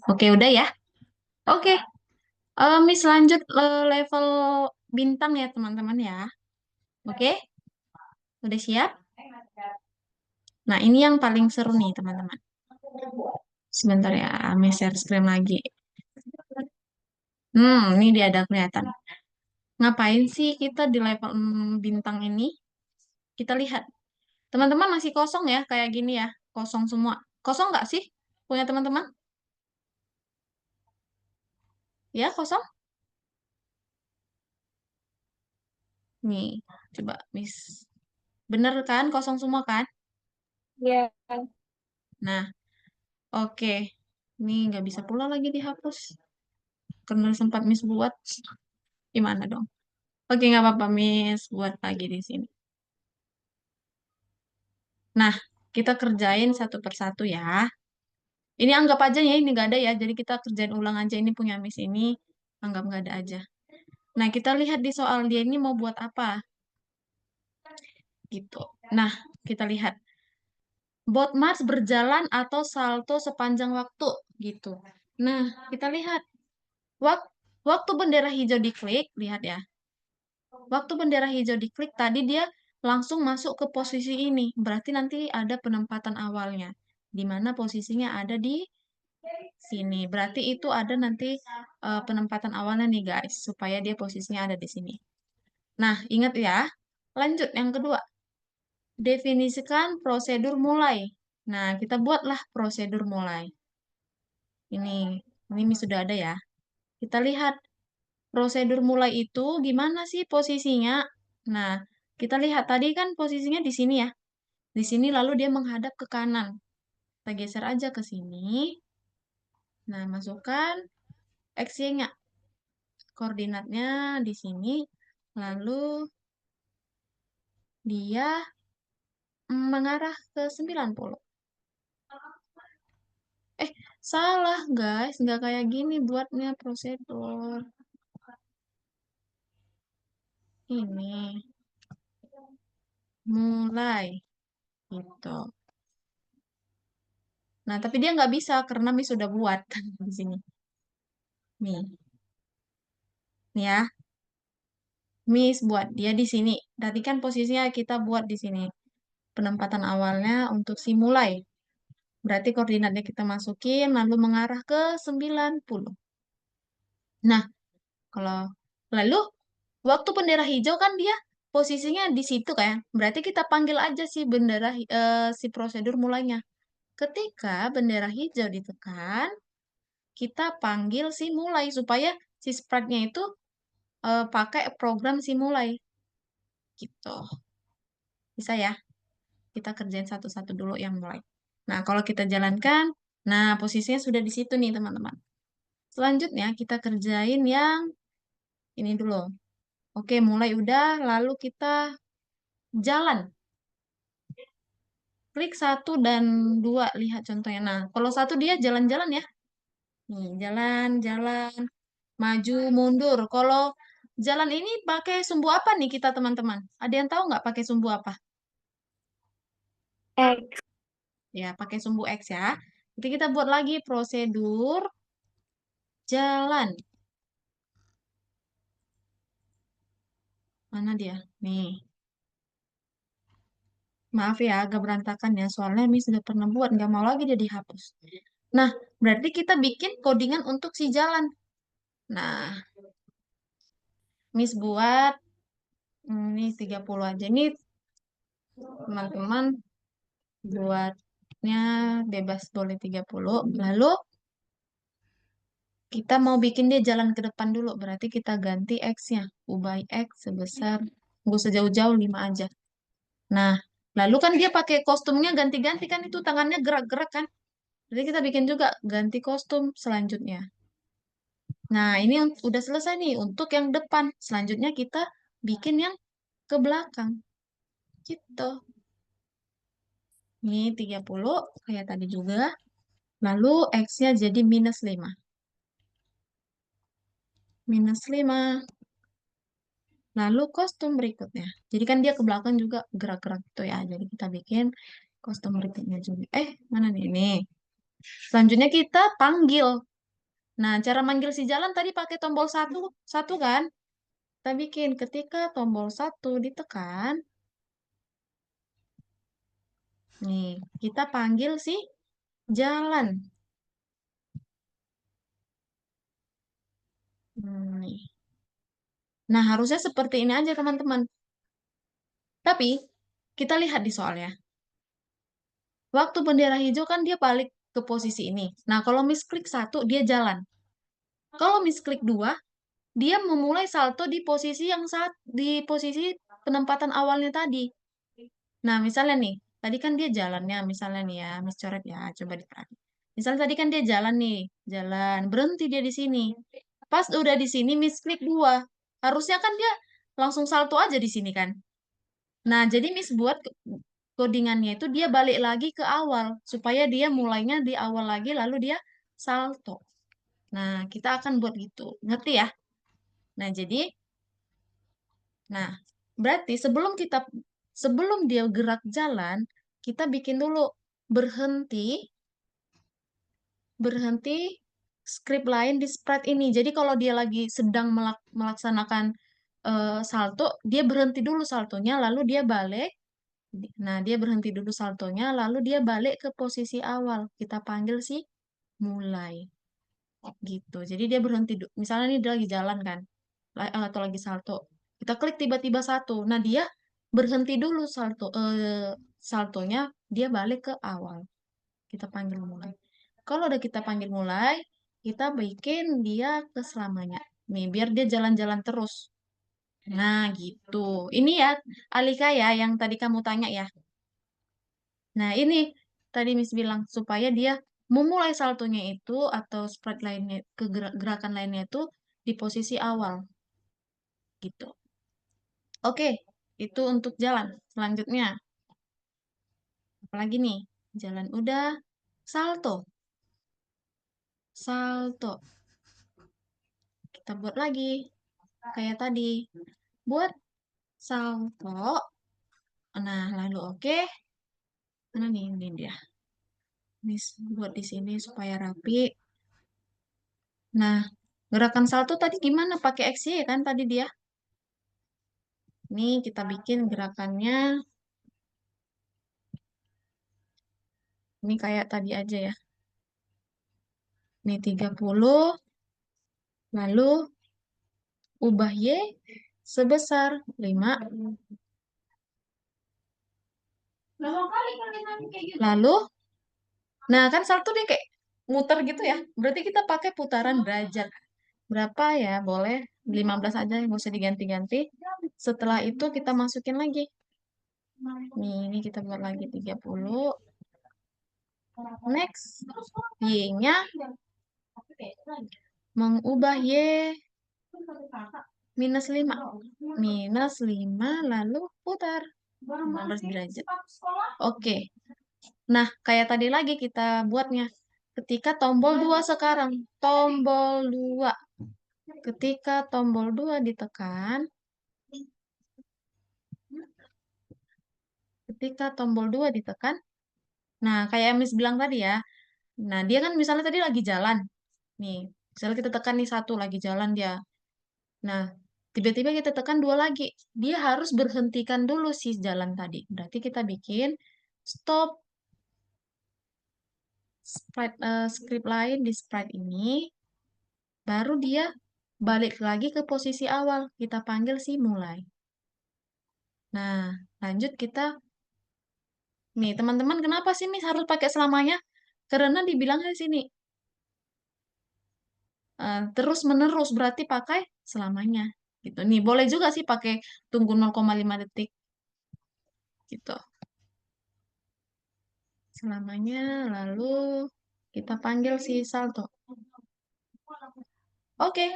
Speaker 1: Oke, udah ya. Oke. Miss lanjut level bintang ya, teman-teman ya. Oke? Udah siap? Nah, ini yang paling seru nih, teman-teman. Sebentar ya, Miss share screen lagi. Ini dia ada kelihatan. Ngapain sih kita di level bintang ini? Kita lihat. Teman-teman masih kosong ya, kayak gini ya. Kosong semua. Kosong nggak sih? Punya teman-teman? Ya, kosong? Nih, coba Miss. Bener kan? Kosong semua kan?
Speaker 3: Ya,
Speaker 1: Nah, oke. Ini nggak bisa pula lagi dihapus. Karena sempat Miss buat. Gimana dong? Oke, nggak apa-apa Miss. Buat lagi di sini. Nah, kita kerjain satu persatu ya. Ini anggap aja ya, ini nggak ada ya. Jadi kita kerjain ulang aja. Ini punya Miss ini. Anggap nggak ada aja. Nah, kita lihat di soal dia ini mau buat apa. Gitu. Nah, kita lihat. Bot Mars berjalan atau salto sepanjang waktu. Gitu. Nah, kita lihat. Waktu bendera hijau diklik, lihat ya. Waktu bendera hijau diklik, tadi dia langsung masuk ke posisi ini. Berarti nanti ada penempatan awalnya. Di mana posisinya ada di sini. Berarti itu ada nanti penempatan awalnya nih guys. Supaya dia posisinya ada di sini. Nah, ingat ya. Lanjut yang kedua. Definisikan prosedur mulai. Nah, kita buatlah prosedur mulai. Ini sudah ada ya. Kita lihat prosedur mulai itu gimana sih posisinya. Nah, kita lihat tadi kan posisinya di sini ya. Di sini lalu dia menghadap ke kanan. Kita geser aja ke sini. Nah, masukkan X-nya. Koordinatnya di sini. Lalu dia mengarah ke 90. Eh, salah guys. Nggak kayak gini buatnya prosedur. Ini. Mulai. Gitu. Nah, tapi dia nggak bisa karena Mi sudah buat di sini. Nih. Nih ya. Miss buat dia di sini. Tadi kan posisinya kita buat di sini. Penempatan awalnya untuk si mulai. Berarti koordinatnya kita masukin lalu mengarah ke 90. Nah, kalau lalu waktu bendera hijau kan dia posisinya di situ kan. Berarti kita panggil aja si si prosedur mulainya. Ketika bendera hijau ditekan, kita panggil si mulai supaya si sprite-nya itu pakai program si mulai. Gitu. Bisa ya? Kita kerjain satu-satu dulu yang mulai. Nah, kalau kita jalankan, nah posisinya sudah di situ nih teman-teman. Selanjutnya kita kerjain yang ini dulu. Oke, mulai udah, lalu kita jalan. Klik 1 dan 2, lihat contohnya. Nah, kalau 1 dia jalan-jalan ya. Nih, jalan, jalan, maju, mundur. Kalau jalan ini pakai sumbu apa nih kita teman-teman? Ada yang tahu nggak pakai sumbu apa?
Speaker 3: X.
Speaker 1: Ya, pakai sumbu X ya. Jadi kita buat lagi prosedur jalan. Mana dia? Nih. Maaf ya, agak berantakan ya. Soalnya Miss sudah pernah buat, nggak mau lagi dia dihapus. Nah, berarti kita bikin codingan untuk si jalan. Nah, Miss buat, ini 30 aja. Ini teman-teman buatnya bebas boleh 30. Lalu kita mau bikin dia jalan ke depan dulu. Berarti kita ganti X-nya. Ubah X sebesar, nggak usah jauh-jauh, 5 aja. Nah, lalu kan dia pakai kostumnya ganti-ganti kan, itu tangannya gerak-gerak kan. Jadi kita bikin juga ganti kostum selanjutnya. Nah, ini udah selesai nih untuk yang depan. Selanjutnya kita bikin yang ke belakang. Gitu. Ini 30 kayak tadi juga. Lalu X-nya jadi -5. -5. Lalu kostum berikutnya. Jadi kan dia ke belakang juga gerak-gerak gitu ya. Jadi kita bikin kostum berikutnya juga. Mana nih? Nih. Selanjutnya kita panggil. Nah, cara manggil si jalan tadi pakai tombol satu, satu kan? Kita bikin ketika tombol 1 ditekan. Nih, kita panggil si jalan. Nih. Nah, harusnya seperti ini aja teman-teman. Tapi, kita lihat di soalnya. Waktu bendera hijau kan dia balik ke posisi ini. Nah, kalau misklik 1, dia jalan. Kalau misklik 2, dia memulai salto di posisi di posisi penempatan awalnya tadi. Nah, misalnya nih, tadi kan dia jalannya, misalnya nih ya, Miss coret ya, coba diperhati. Misalnya tadi kan dia jalan nih, jalan, berhenti dia di sini. Pas udah di sini, Miss klik 2. Harusnya kan dia langsung salto aja di sini kan. Nah, jadi Miss buat codingannya itu dia balik lagi ke awal, supaya dia mulainya di awal lagi, lalu dia salto. Nah, kita akan buat gitu. Ngerti ya? Nah, jadi, nah, berarti sebelum dia gerak jalan, kita bikin dulu berhenti, berhenti script lain di sprite ini. Jadi kalau dia lagi sedang melaksanakan salto, dia berhenti dulu saltonya, lalu dia balik. Nah, dia berhenti dulu saltonya, lalu dia balik ke posisi awal. Kita panggil si mulai. Gitu. Jadi dia berhenti. Misalnya nih dia lagi jalan kan, atau lagi salto. Kita klik tiba-tiba 1. Nah, dia berhenti dulu saltonya, dia balik ke awal. Kita panggil mulai. Kalau udah kita panggil mulai, kita bikin dia ke selamanya. Nih, biar dia jalan-jalan terus. Nah, gitu. Ini ya, Alika ya, yang tadi kamu tanya ya. Nah, ini tadi Miss bilang, supaya dia memulai saltonya itu, atau sprite lainnya, gerakan lainnya itu, di posisi awal. Gitu. Oke, itu untuk jalan. Selanjutnya, apalagi nih? Jalan udah, salto. Salto. Kita buat lagi. Kayak tadi. Buat salto. Nah, lalu oke. Mana nih? Ini dia. Miss buat di sini supaya rapi. Nah, gerakan salto tadi gimana? Pakai XY kan tadi dia? Nih, kita bikin gerakannya. Ini kayak tadi aja ya. Ini 30. Lalu ubah Y sebesar 5. Lalu, nah kan salto dia kayak muter gitu ya. Berarti kita pakai putaran derajat. Berapa ya? Boleh 15 aja, nggak usah diganti-ganti. Setelah itu kita masukin lagi. Nih, ini kita buat lagi 30. Next, Y-nya mengubah Y -5. -5 lalu putar 15 derajat. Oke. Nah, kayak tadi lagi kita buatnya. Ketika tombol 2 sekarang. Tombol 2. Ketika tombol 2 ditekan. Ketika tombol 2 ditekan. Nah, kayak Miss bilang tadi ya. Nah, dia kan misalnya tadi lagi jalan. Nih, misalnya kita tekan nih 1, lagi jalan dia. Nah, tiba-tiba kita tekan 2 lagi. Dia harus berhentikan dulu si jalan tadi. Berarti kita bikin stop script lain di sprite ini. Baru dia balik lagi ke posisi awal. Kita panggil si mulai. Nah, lanjut kita. Nih, teman-teman, kenapa sih Miss harus pakai selamanya? Karena dibilangnya di sini. Terus-menerus berarti pakai selamanya. Gitu. Nih, boleh juga sih pakai tunggu 0,5 detik. Gitu. Selamanya, lalu kita panggil si salto. Oke,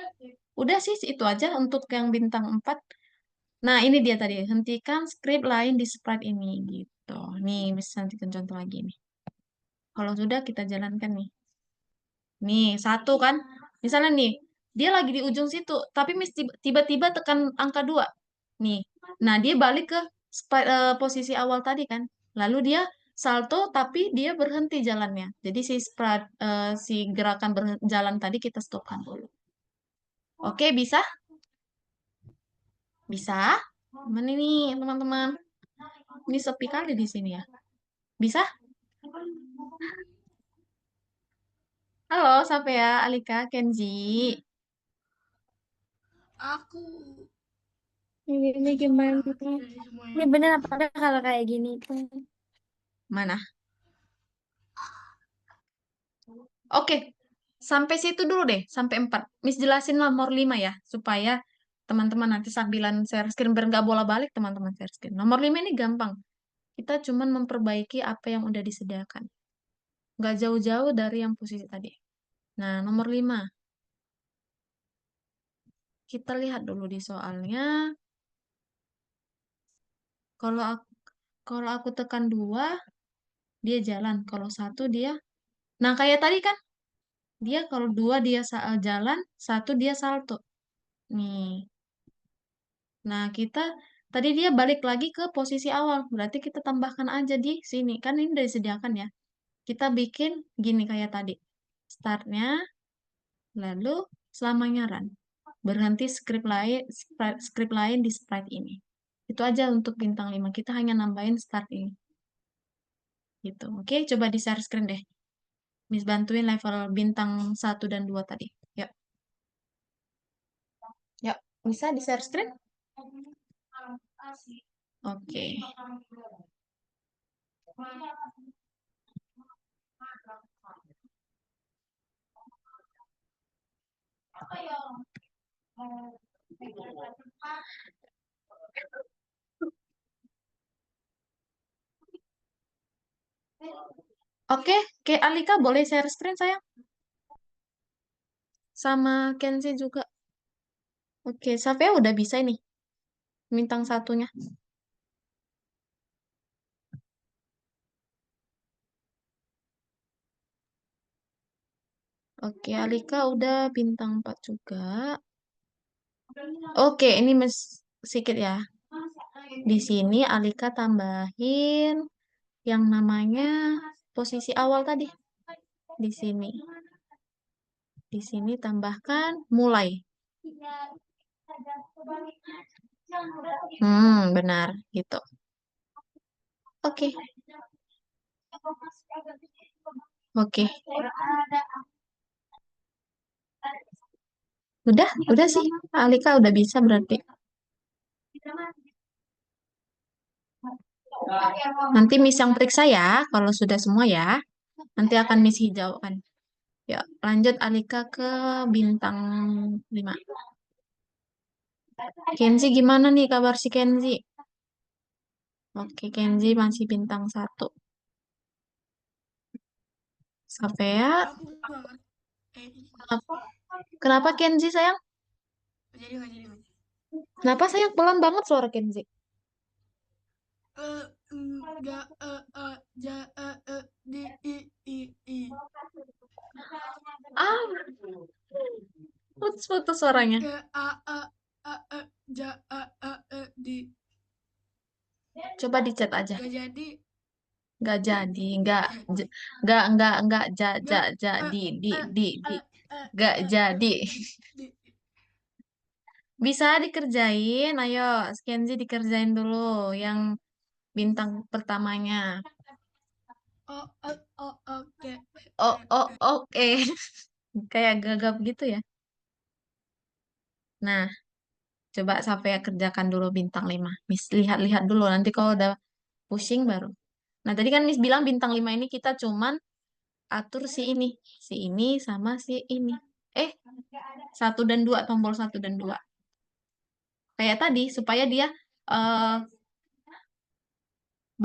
Speaker 1: udah sih itu aja untuk yang bintang 4. Nah, ini dia tadi. Hentikan script lain di sprite ini. Gitu. Nih, bisa hentikan contoh lagi nih. Kalau sudah, kita jalankan nih. Nih, 1 kan. Misalnya nih, dia lagi di ujung situ. Tapi tiba-tiba tekan angka 2. Nih. Nah, dia balik ke posisi awal tadi kan. Lalu dia salto, tapi dia berhenti jalannya. Jadi si gerakan berjalan tadi kita stopkan dulu. Oke, bisa? Bisa? Mana ini, teman-teman? Ini sepi kali di sini ya. Bisa? Halo, Sapea, Alika, Kenzi.
Speaker 2: Aku
Speaker 3: Ini
Speaker 2: jauh
Speaker 3: gimana?
Speaker 2: banget dari
Speaker 3: Ini
Speaker 2: semuanya.
Speaker 3: bener apa enggak kalau kayak gini tuh?
Speaker 1: Mana? Oke, sampai situ dulu deh, sampai 4. Miss jelasin nomor 5 ya, supaya teman-teman nanti sambilan share screen, biar nggak bola-balik teman-teman share screen. Nomor 5 ini gampang. Kita cuman memperbaiki apa yang udah disediakan. Nggak jauh-jauh dari yang posisi tadi. Nah, nomor 5. Kita lihat dulu di soalnya. Kalau aku, kalau aku tekan 2, dia jalan. Kalau 1 dia. Nah, kayak tadi kan, dia kalau 2 dia jalan, 1 dia salto. Nih. Nah, tadi dia balik lagi ke posisi awal. Berarti kita tambahkan aja di sini. Kan ini udah disediakan ya. Kita bikin gini kayak tadi. Startnya, lalu selamanya run. Berhenti script lain di sprite ini. Itu aja untuk bintang 5. Kita hanya nambahin start ini. Gitu. Oke, coba di share screen deh. Miss bantuin level bintang 1 dan 2 tadi. Yuk. Yuk, bisa di share screen? Oke. Oke, Alika boleh share screen sayang? Sama Kenzi juga. Oke, Safia udah bisa ini. Bintang 1-nya. Oke, Alika udah bintang 4 juga. Oke, ini sedikit ya. Di sini Alika tambahin yang namanya posisi awal tadi. Di sini. Di sini tambahkan mulai. Benar, gitu. Oke. Oke. Udah sih. Alika udah bisa berarti. Nanti Miss yang periksa ya, kalau sudah semua ya. Nanti akan Miss hijaukan. Ya, lanjut Alika ke bintang 5. Kenzi gimana nih kabar si Kenzi? Oke, Kenzi masih bintang 1. Safea,
Speaker 2: Aku nggak ngerti. Ini
Speaker 1: kenapa Kenzi sayang?
Speaker 2: nggak jadi nggak jadi nggak jadi.
Speaker 1: Kenapa sayang pelan banget suara Kenzi?
Speaker 2: Nggak ja di i.
Speaker 1: Ah, putus-putus suaranya.
Speaker 2: Ja di
Speaker 1: Coba di chat aja.
Speaker 2: nggak jadi
Speaker 1: Nggak jadi, j- nggak
Speaker 2: nggak
Speaker 1: di, nggak jadi.
Speaker 2: di
Speaker 1: Bisa dikerjain, ayo, Kenzi dikerjain dulu yang bintang pertamanya.
Speaker 2: oke.
Speaker 1: Oh, oh, oke. Kayak gagap gitu ya. Nah, coba Safea kerjakan dulu bintang 5. Miss lihat-lihat dulu, nanti kalau udah pusing baru. Nah, tadi kan Miss bilang bintang 5 ini kita cuman atur si ini sama si ini. Eh, 1 dan 2, tombol 1 dan 2. Kayak tadi, supaya dia eh,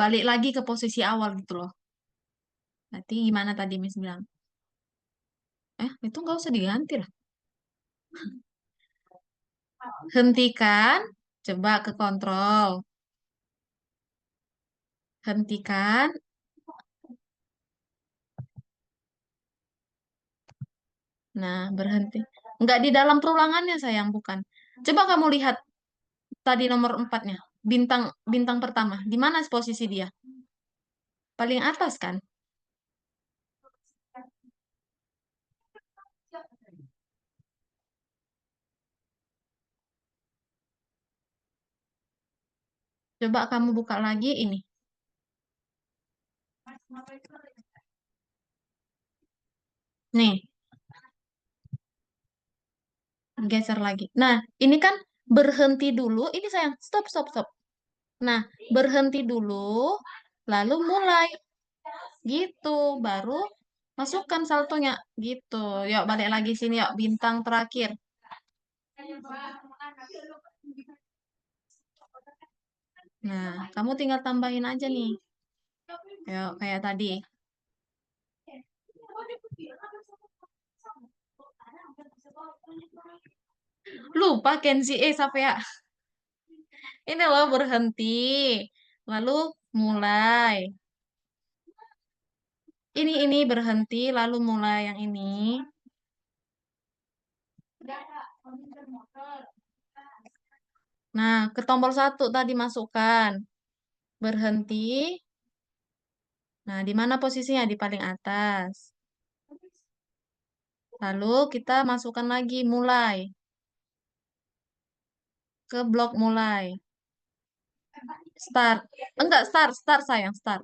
Speaker 1: balik lagi ke posisi awal gitu loh. Nanti gimana tadi Miss bilang? Itu nggak usah diganti lah. Hentikan, coba ke kontrol. Hentikan. Nah, berhenti. Nggak di dalam perulangannya sayang, bukan. Coba kamu lihat tadi nomor 4-nya. Bintang bintang pertama. Di mana posisi dia? Paling atas kan? Coba kamu buka lagi ini. Nih, geser lagi. Nah, ini kan berhenti dulu. Ini sayang, stop, stop, stop. Nah, berhenti dulu, lalu mulai. Gitu, baru masukkan saltonya. Gitu. Yuk, balik lagi sini, yuk. Bintang terakhir. Nah, kamu tinggal tambahin aja nih. Yuk, kayak tadi. Lupa Kenzi, Safea. Ini loh berhenti. Lalu mulai. Ini berhenti, lalu mulai yang ini. Nah, ke tombol 1 tadi masukkan. Berhenti. Nah, di mana posisinya? Di paling atas. Lalu kita masukkan lagi mulai. Ke blok mulai. Start. Enggak, start sayang, start.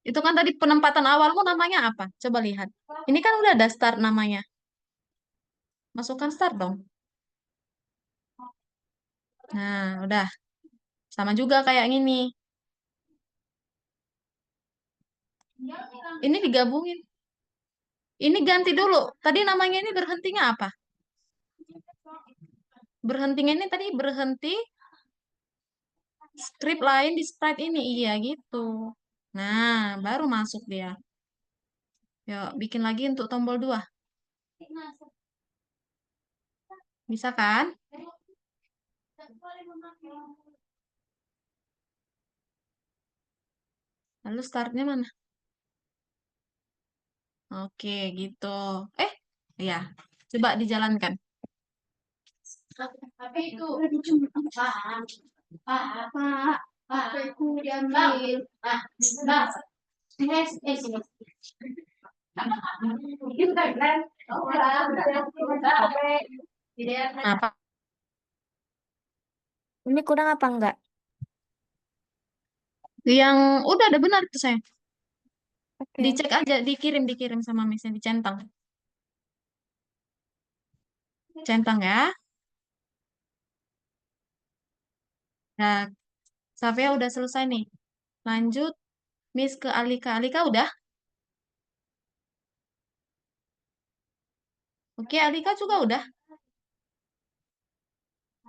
Speaker 1: Itu kan tadi penempatan awalmu namanya apa? Coba lihat. Ini kan udah ada start namanya. Masukkan start dong. Nah, udah. Sama juga kayak gini. Ini digabungin. Ini ganti dulu. Tadi namanya ini berhentinya apa? Berhentinya ini tadi berhenti script lain di sprite ini. Iya gitu. Nah, baru masuk dia. Yuk, bikin lagi untuk tombol 2. Bisa kan? Lalu startnya mana? Oke, gitu. Eh, ya. Coba dijalankan. Tapi itu Pak, aku diambil. Mbak, sini. Apa?
Speaker 3: Ini kurang apa enggak?
Speaker 1: Yang udah ada benar itu saya.
Speaker 3: Oke.
Speaker 1: Dicek aja, dikirim sama misnya, dicentang. Centang ya. Nah, Safia udah selesai nih. Lanjut, Miss ke Alika. Alika udah? Oke, Alika juga udah.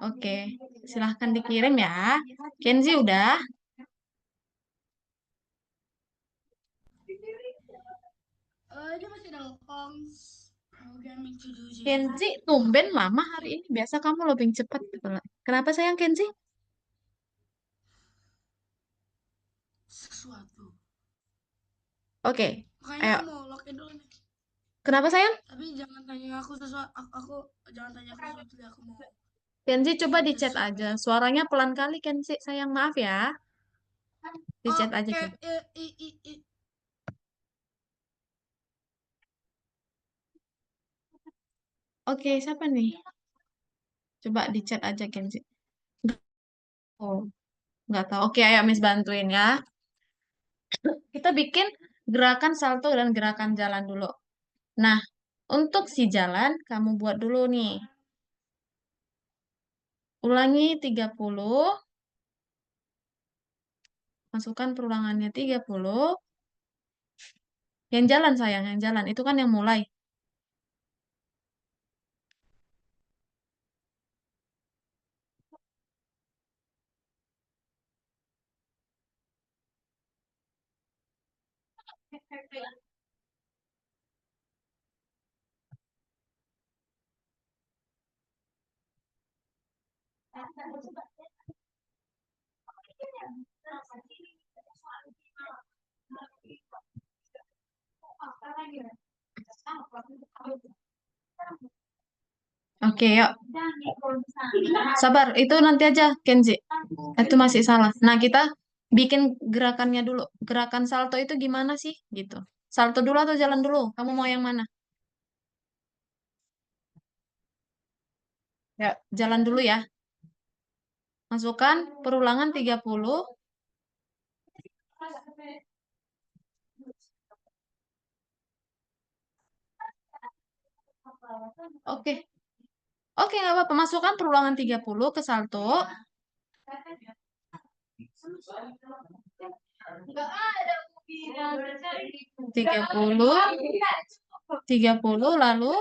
Speaker 1: Oke, silahkan dikirim ya. Kenzi udah?
Speaker 2: Ini masih dalam programming to do jadi
Speaker 1: Kenzi, tumben lama hari ini. Biasa kamu lebih cepat. Kenapa sayang Kenzi?
Speaker 2: sesuatu.
Speaker 1: Oke,
Speaker 2: Makanya
Speaker 1: ayo.
Speaker 2: aku mau login dulu nih.
Speaker 1: Kenapa sayang?
Speaker 2: Tapi jangan tanya aku sesuatu. Aku jangan tanya aku sesuatu deh. Aku mau
Speaker 1: Kenzi coba
Speaker 2: bikin
Speaker 1: di chat
Speaker 2: sesuatu
Speaker 1: aja.
Speaker 2: deh.
Speaker 1: Suaranya pelan kali Kenzi. Sayang maaf ya. Di chat aja
Speaker 2: Oke,
Speaker 1: coba. Oke, siapa nih? Coba di chat aja Kenzi. Oh, nggak tahu. Oke, ayo Miss bantuin ya. Kita bikin gerakan salto dan gerakan jalan dulu. Nah, untuk si jalan, kamu buat dulu nih. Ulangi 30. Masukkan perulangannya 30. Yang jalan sayang, yang jalan. Itu kan yang mulai. Oke, yuk. Sabar, itu nanti aja, Kenzi. Itu masih salah. Nah, kita bikin gerakannya dulu. Gerakan salto itu gimana sih? Gitu. Salto dulu atau jalan dulu? Kamu mau yang mana? Ya, jalan dulu ya. Masukkan perulangan 30. Oke. Oke, nggak apa-apa. Masukkan perulangan 30 ke salto. 30, 30 lalu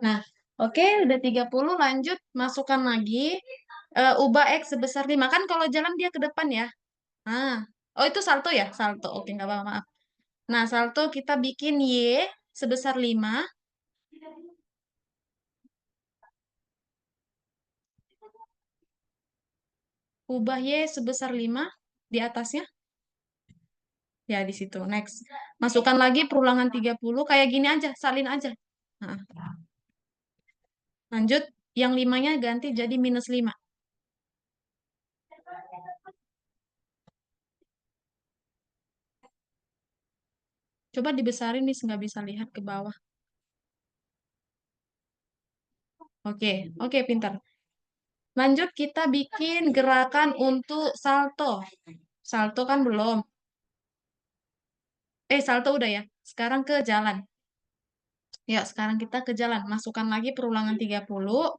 Speaker 1: nah, oke, udah 30 lanjut masukkan lagi ubah X sebesar 5. Kan kalau jalan dia ke depan ya. Nah, oh itu salto ya? Salto. Oke, nggak apa-apa, maaf. Nah, salto kita bikin Y sebesar 5. Ubah Y sebesar 5 di atasnya. Ya, di situ. Next. Masukkan lagi perulangan 30. Kayak gini aja, salin aja. Nah, lanjut. Yang 5-nya ganti jadi -5. Coba dibesarin, Miss. Nggak bisa lihat ke bawah. Oke, oke, pintar. Lanjut kita bikin gerakan untuk salto. Salto kan belum. Salto udah ya. Sekarang ke jalan. Ya, sekarang kita ke jalan. Masukkan lagi perulangan 30.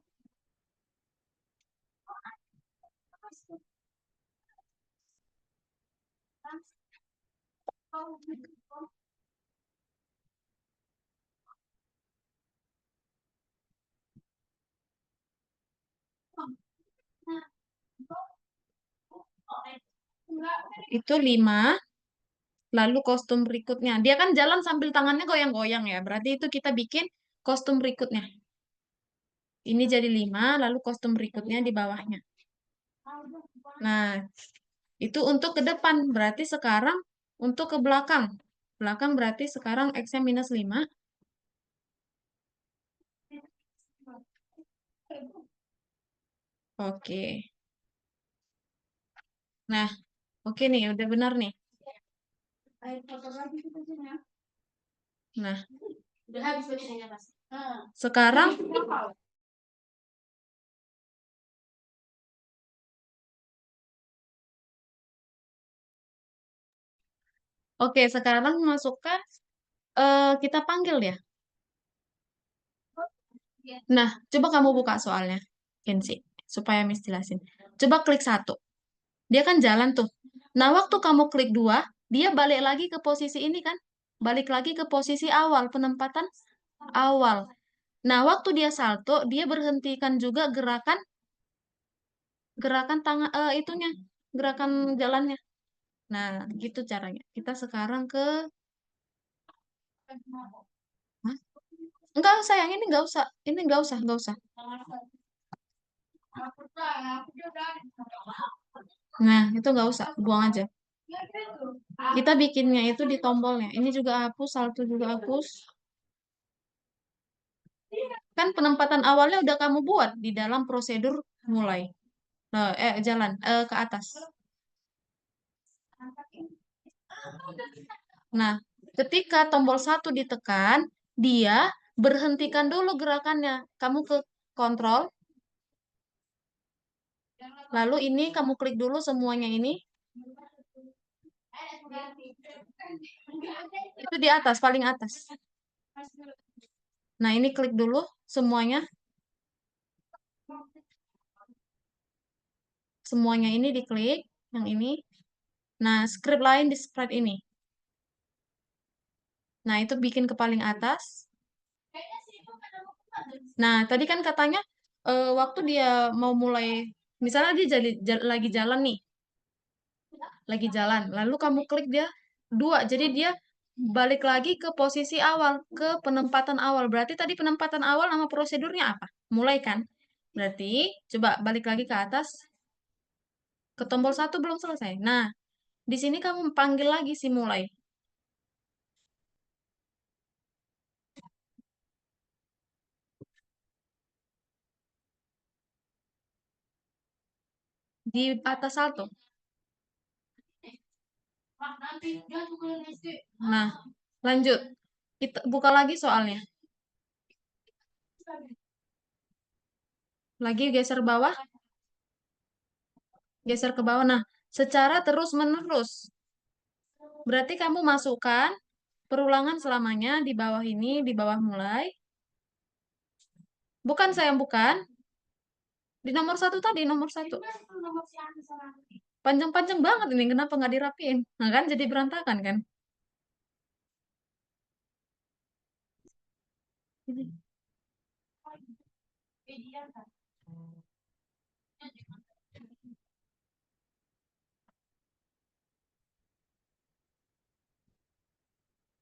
Speaker 1: Itu 5. Lalu kostum berikutnya. Dia kan jalan sambil tangannya goyang-goyang ya. Berarti itu kita bikin kostum berikutnya. Ini jadi 5, lalu kostum berikutnya di bawahnya. Nah, itu untuk ke depan. Berarti sekarang untuk ke belakang. Belakang berarti sekarang X-nya -5. Oke. Nah, oke nih, udah benar nih. Nah, sekarang Oke, sekarang masukkan, kita panggil dia. Nah, coba kamu buka soalnya, Kenzi, supaya Miss jelasin. Coba klik 1. Dia kan jalan tuh. Nah, waktu kamu klik 2, dia balik lagi ke posisi ini kan? Balik lagi ke posisi awal, penempatan awal. Nah, waktu dia salto, dia berhentikan juga gerakan gerakan tangan itunya, gerakan jalannya. Nah, gitu caranya. Kita sekarang ke Hah? Enggak, sayang, ini enggak usah. Ini enggak usah, enggak usah. Nah, itu enggak usah, buang aja. Kita bikinnya itu di tombolnya. Ini juga hapus, salto juga hapus. Kan penempatan awalnya udah kamu buat di dalam prosedur mulai. Jalan ke atas. Nah, ketika tombol 1 ditekan, dia berhentikan dulu gerakannya. Kamu ke kontrol, lalu ini kamu klik dulu semuanya ini. Itu di atas, paling atas. Nah, ini klik dulu semuanya. Semuanya ini diklik, yang ini. Nah, script lain di spread ini. Nah, itu bikin ke paling atas. Nah, tadi kan katanya waktu dia mau mulai, misalnya dia lagi jalan nih, lagi jalan, lalu kamu klik dia 2, jadi dia balik lagi ke posisi awal, ke penempatan awal. Berarti tadi penempatan awal sama prosedurnya apa? Mulai kan? Berarti coba balik lagi ke atas, ke tombol 1 belum selesai. Nah, di sini kamu panggil lagi si mulai. Di atas salto. Nah, lanjut. Kita buka lagi soalnya. Lagi geser bawah, geser ke bawah. Nah, secara terus-menerus. Berarti kamu masukkan perulangan selamanya di bawah ini, di bawah mulai. Bukan sayang, bukan. Di nomor 1 tadi, nomor 1. Panjang-panjang banget ini, kenapa nggak dirapiin? Nah kan, jadi berantakan kan?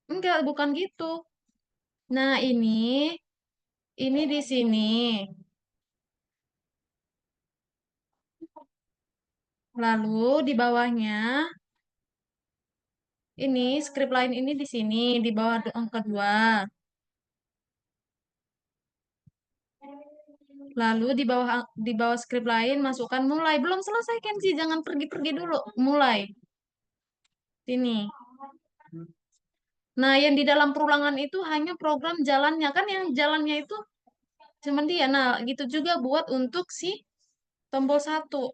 Speaker 1: Enggak, bukan gitu. Nah, ini di sini. Lalu di bawahnya, ini script lain ini di sini, di bawah angka 2. Lalu di bawah script lain masukkan mulai. Belum selesai Kenzi, jangan pergi-pergi dulu. Mulai. Sini. Nah, yang di dalam perulangan itu hanya program jalannya. Kan yang jalannya itu cuman dia. Nah, gitu juga buat untuk si tombol 1.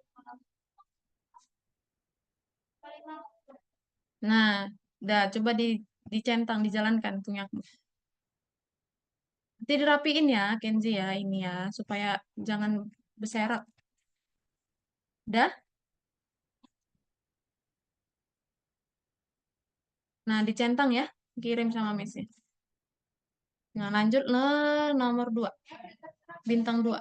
Speaker 1: Nah, dah coba dicentang, dijalankan punya. Nanti dirapiin ya, Kenzi ya, ini ya, supaya jangan berserak. Dah? Nah, dicentang ya, kirim sama Messi. Nah, lanjut nomor 2. Bintang 2.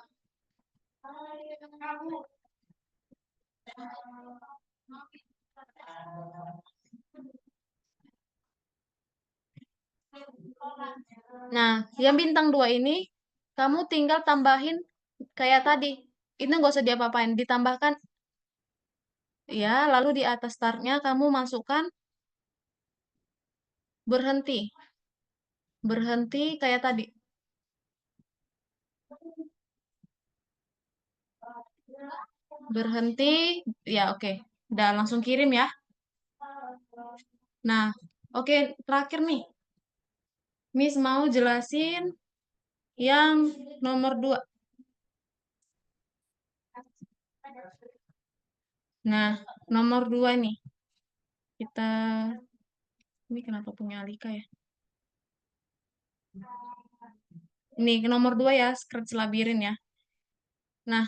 Speaker 1: Nah, yang bintang 2 ini, kamu tinggal tambahin kayak tadi. Itu nggak usah diapa-apain. Ditambahkan, ya, lalu di atas startnya kamu masukkan berhenti. Berhenti kayak tadi. Berhenti, ya oke. Udah langsung kirim ya. Nah, oke, terakhir nih. Miss mau jelasin yang nomor 2. Nah, nomor 2 nih. Kita Ini kenapa punya Alika ya? Ini nomor 2 ya, Scratch Labirin ya. Nah,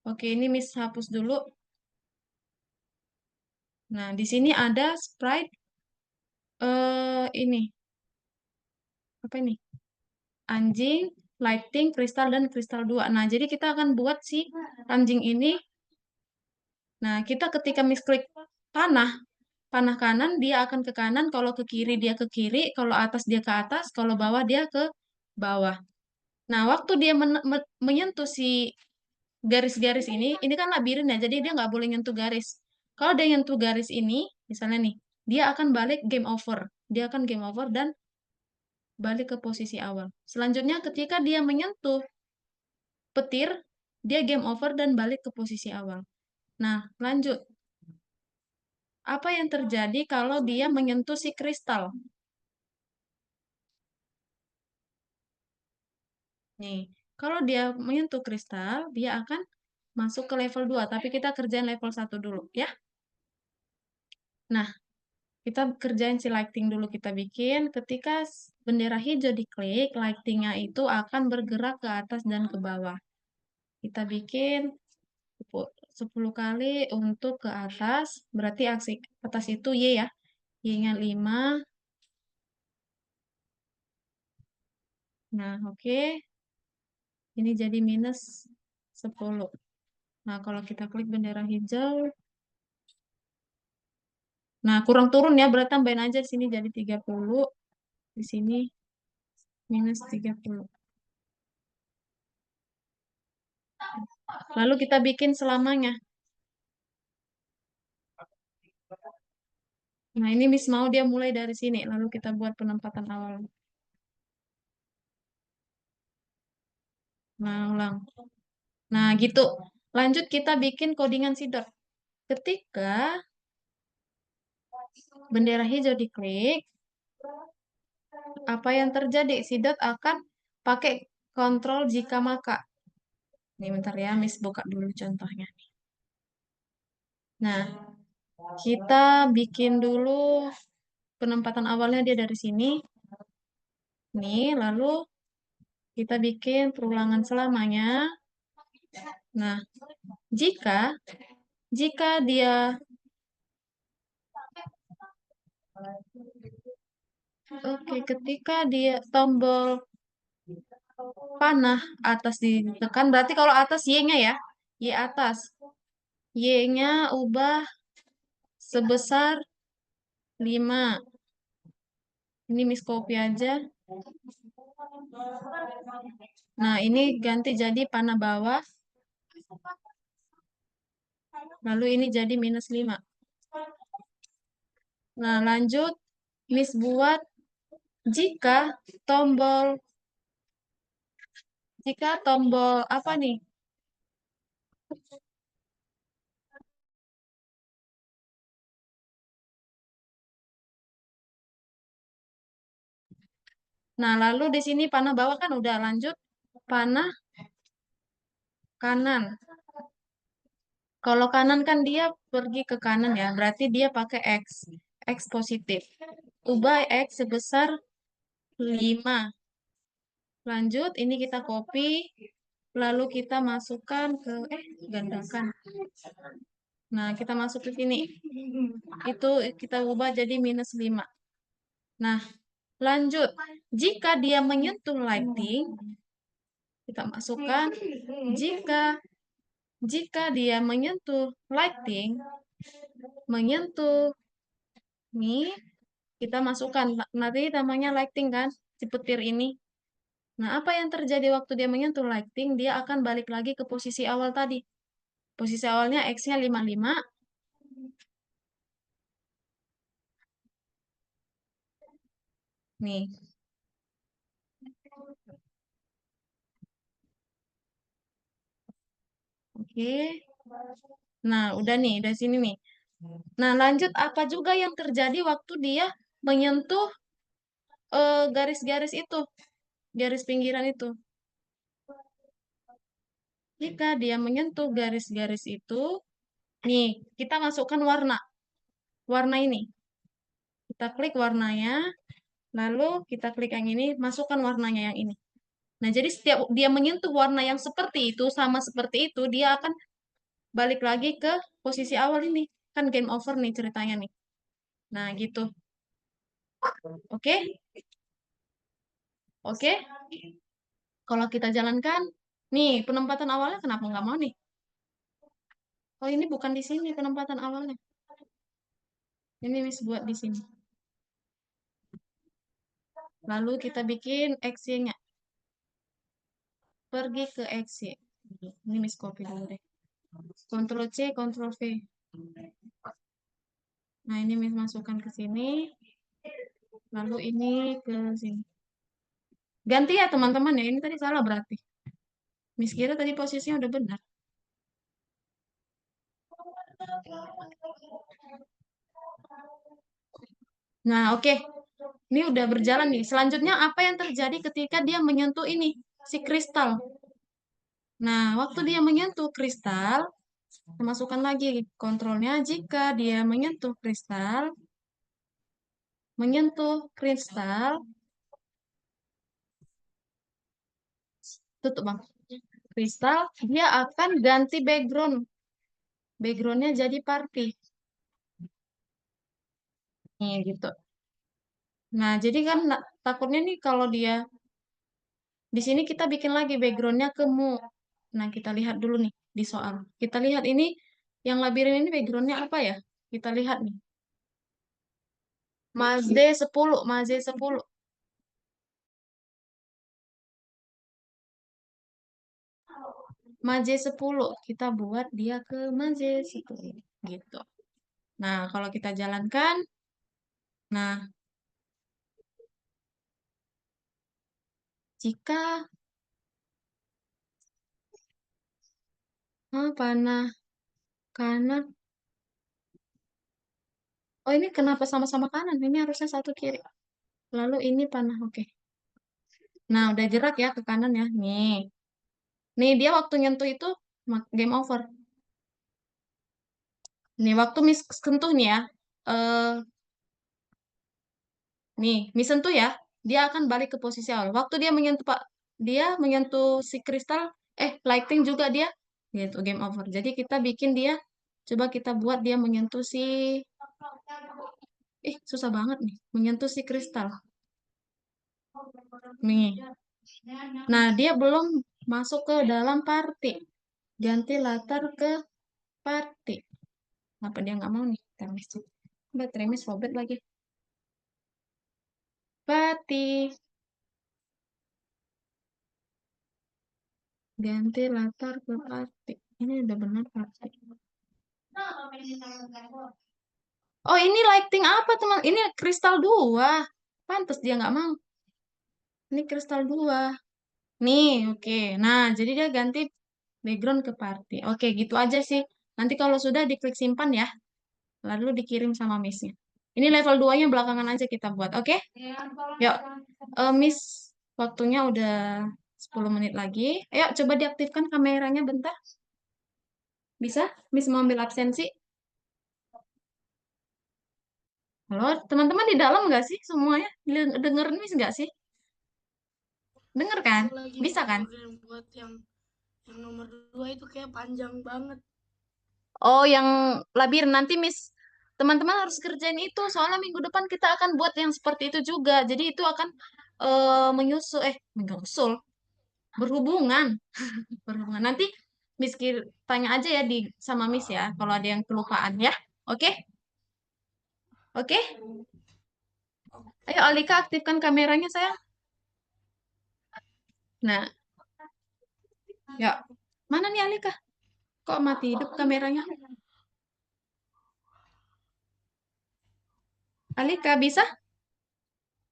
Speaker 1: oke, ini Miss hapus dulu. Nah, di sini ada sprite ini. Apa ini? Anjing, lighting, kristal, dan kristal 2. Nah, jadi kita akan buat si anjing ini. Nah, kita ketika misklik panah, panah kanan, dia akan ke kanan. Kalau ke kiri, dia ke kiri. Kalau atas, dia ke atas. Kalau bawah, dia ke bawah. Nah, waktu dia menyentuh si garis-garis ini kan labirin ya, jadi dia nggak boleh nyentuh garis. Kalau dia nyentuh garis ini, misalnya nih, dia akan balik game over. Dia akan game over dan balik ke posisi awal. Selanjutnya, ketika dia menyentuh petir, dia game over dan balik ke posisi awal. Nah, lanjut. Apa yang terjadi kalau dia menyentuh si kristal? Nih, kalau dia menyentuh kristal, dia akan masuk ke level 2, tapi kita kerjain level 1 dulu, ya. Nah, kita kerjain si lighting dulu, kita bikin. Ketika bendera hijau diklik, lightingnya itu akan bergerak ke atas dan ke bawah. Kita bikin 10 kali untuk ke atas, berarti aksi atas itu Y ya. Y-nya 5. Nah, oke. Ini jadi minus 10. Nah, kalau kita klik bendera hijau, nah kurang turun ya, berarti tambahin aja di sini jadi 30. Di sini minus 30. Lalu kita bikin selamanya. Nah, ini Miss mau dia mulai dari sini, lalu kita buat penempatan awal. Nah, ulang. Nah, gitu. Lanjut kita bikin codingan si dot. Ketika bendera hijau diklik, apa yang terjadi? Si dot akan pakai kontrol jika maka. Nih, bentar ya, Miss buka dulu contohnya. Nah, kita bikin dulu penempatan awalnya dia dari sini. Nih, lalu kita bikin perulangan selamanya. Nah, jika jika dia ketika dia tombol panah atas ditekan, berarti kalau atas Y-nya ya, Y atas. Y-nya ubah sebesar 5. Ini Miss copy aja. Nah, ini ganti jadi panah bawah. Lalu ini jadi minus 5. Nah, lanjut. Miss buat jika tombol apa nih? Nah, lalu di sini panah bawah kan udah lanjut. Panah kanan. Kalau kanan kan dia pergi ke kanan ya, berarti dia pakai X. X positif. Ubah X sebesar 5. Lanjut, ini kita copy. Lalu kita masukkan ke, gandakan. Nah, kita masuk ke sini. Itu kita ubah jadi minus 5. Nah, lanjut. Jika dia menyentuh lighting, kita masukkan. Jika dia menyentuh lighting, menyentuh nih, kita masukkan. Nanti namanya lighting kan, si petir ini. Nah, apa yang terjadi waktu dia menyentuh lighting? Dia akan balik lagi ke posisi awal tadi. Posisi awalnya X-nya 55. Nih. Oke. Nah, udah nih, udah sini nih. Nah, lanjut apa juga yang terjadi waktu dia menyentuh garis-garis itu, garis pinggiran itu. Jika dia menyentuh garis-garis itu, nih, kita masukkan warna. warna ini. Kita klik warnanya, lalu kita klik yang ini, masukkan warnanya yang ini. Nah, jadi setiap dia menyentuh warna yang seperti itu, sama seperti itu, dia akan balik lagi ke posisi awal ini. Kan game over nih ceritanya nih. Nah, gitu. Oke? Oke? Kalau kita jalankan, nih penempatan awalnya kenapa nggak mau nih? Oh, ini bukan di sini penempatan awalnya. Ini Miss buat di sini. Lalu kita bikin X-nya. Pergi ke X. Ini Miss copy dulu deh. Ctrl C, Ctrl V. Nah, ini Miss masukkan ke sini. Lalu ini ke sini. Ganti ya teman-teman ya. Ini tadi salah berarti. Miss kira tadi posisinya udah benar. Nah, oke. Ini udah berjalan nih. Selanjutnya apa yang terjadi ketika dia menyentuh ini? Si kristal. Nah, waktu dia menyentuh kristal, kita masukkan lagi kontrolnya jika dia menyentuh kristal, tutup bang, kristal, dia akan ganti background. Backgroundnya jadi party. Nih, gitu. Nah, jadi kan takutnya nih kalau dia di sini kita bikin lagi backgroundnya ke mu. Nah, kita lihat dulu nih di soal. Kita lihat ini yang labirin ini backgroundnya apa ya? Kita lihat nih. Mazde 10, Mazde 10. Mazde 10. Kita buat dia ke Mazde 10. Gitu. Nah, kalau kita jalankan, nah, jika panah kanan, oh ini kenapa sama-sama kanan? Ini harusnya satu kiri. Lalu ini panah, oke. Nah, udah gerak ya ke kanan ya. Nih. Nih, dia waktu nyentuh itu game over. Nih, waktu Miss sentuh nih ya. Eh, nih, Miss sentuh ya. Dia akan balik ke posisi awal. Waktu dia menyentuh dia menyentuh si kristal, lighting juga dia gitu, game over. Jadi kita bikin dia, coba kita buat dia menyentuh si susah banget nih, menyentuh si kristal. Nih. Nah, dia belum masuk ke dalam party. Ganti latar ke party. Kenapa dia nggak mau nih? Temis. Temis robot lagi. Party. Ganti latar ke party. Ini udah benar party. Oh, ini lighting apa, teman? Ini kristal 2. Pantes dia nggak mau. Ini kristal 2. Nih, oke. Nah, jadi dia ganti background ke party. Oke, gitu aja sih. Nanti kalau sudah diklik simpan ya. Lalu dikirim sama Miss-nya. Ini level 2-nya belakangan aja kita buat. Oke? Yuk. Miss, waktunya udah 10 menit lagi. Ayo, coba diaktifkan kameranya bentar. Bisa? Miss mau ambil absensi? Halo, teman-teman di dalam nggak sih semuanya? Dengerin Miss nggak sih? Denger kan?
Speaker 2: Aku lagi
Speaker 1: Bisa kan?
Speaker 2: buat yang nomor 2 itu kayak panjang banget.
Speaker 1: Oh, yang labirin nanti Miss. Teman-teman harus kerjain itu. Soalnya minggu depan kita akan buat yang seperti itu juga. Jadi itu akan menyusul, berhubungan. Berhubungan. Nanti Miss tanya aja ya sama Miss ya. Kalau ada yang kelupaan ya. Oke? Oke? Ayo Alika aktifkan kameranya sayang. Nah, ya. Mana nih Alika? Kok mati hidup kameranya? Alika, bisa?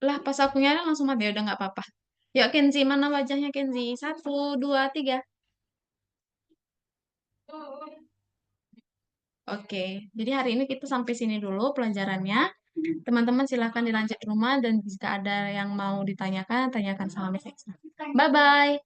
Speaker 1: Lah, pas aku nyala langsung mati. Ya udah nggak apa-apa. Yuk, Kenzi. Mana wajahnya Kenzi? 1, 2, 3. Oke. Jadi hari ini kita sampai sini dulu pelajarannya. Teman-teman silahkan dilanjut rumah. Dan jika ada yang mau ditanyakan, tanyakan sama Miss Ekstra. Bye-bye.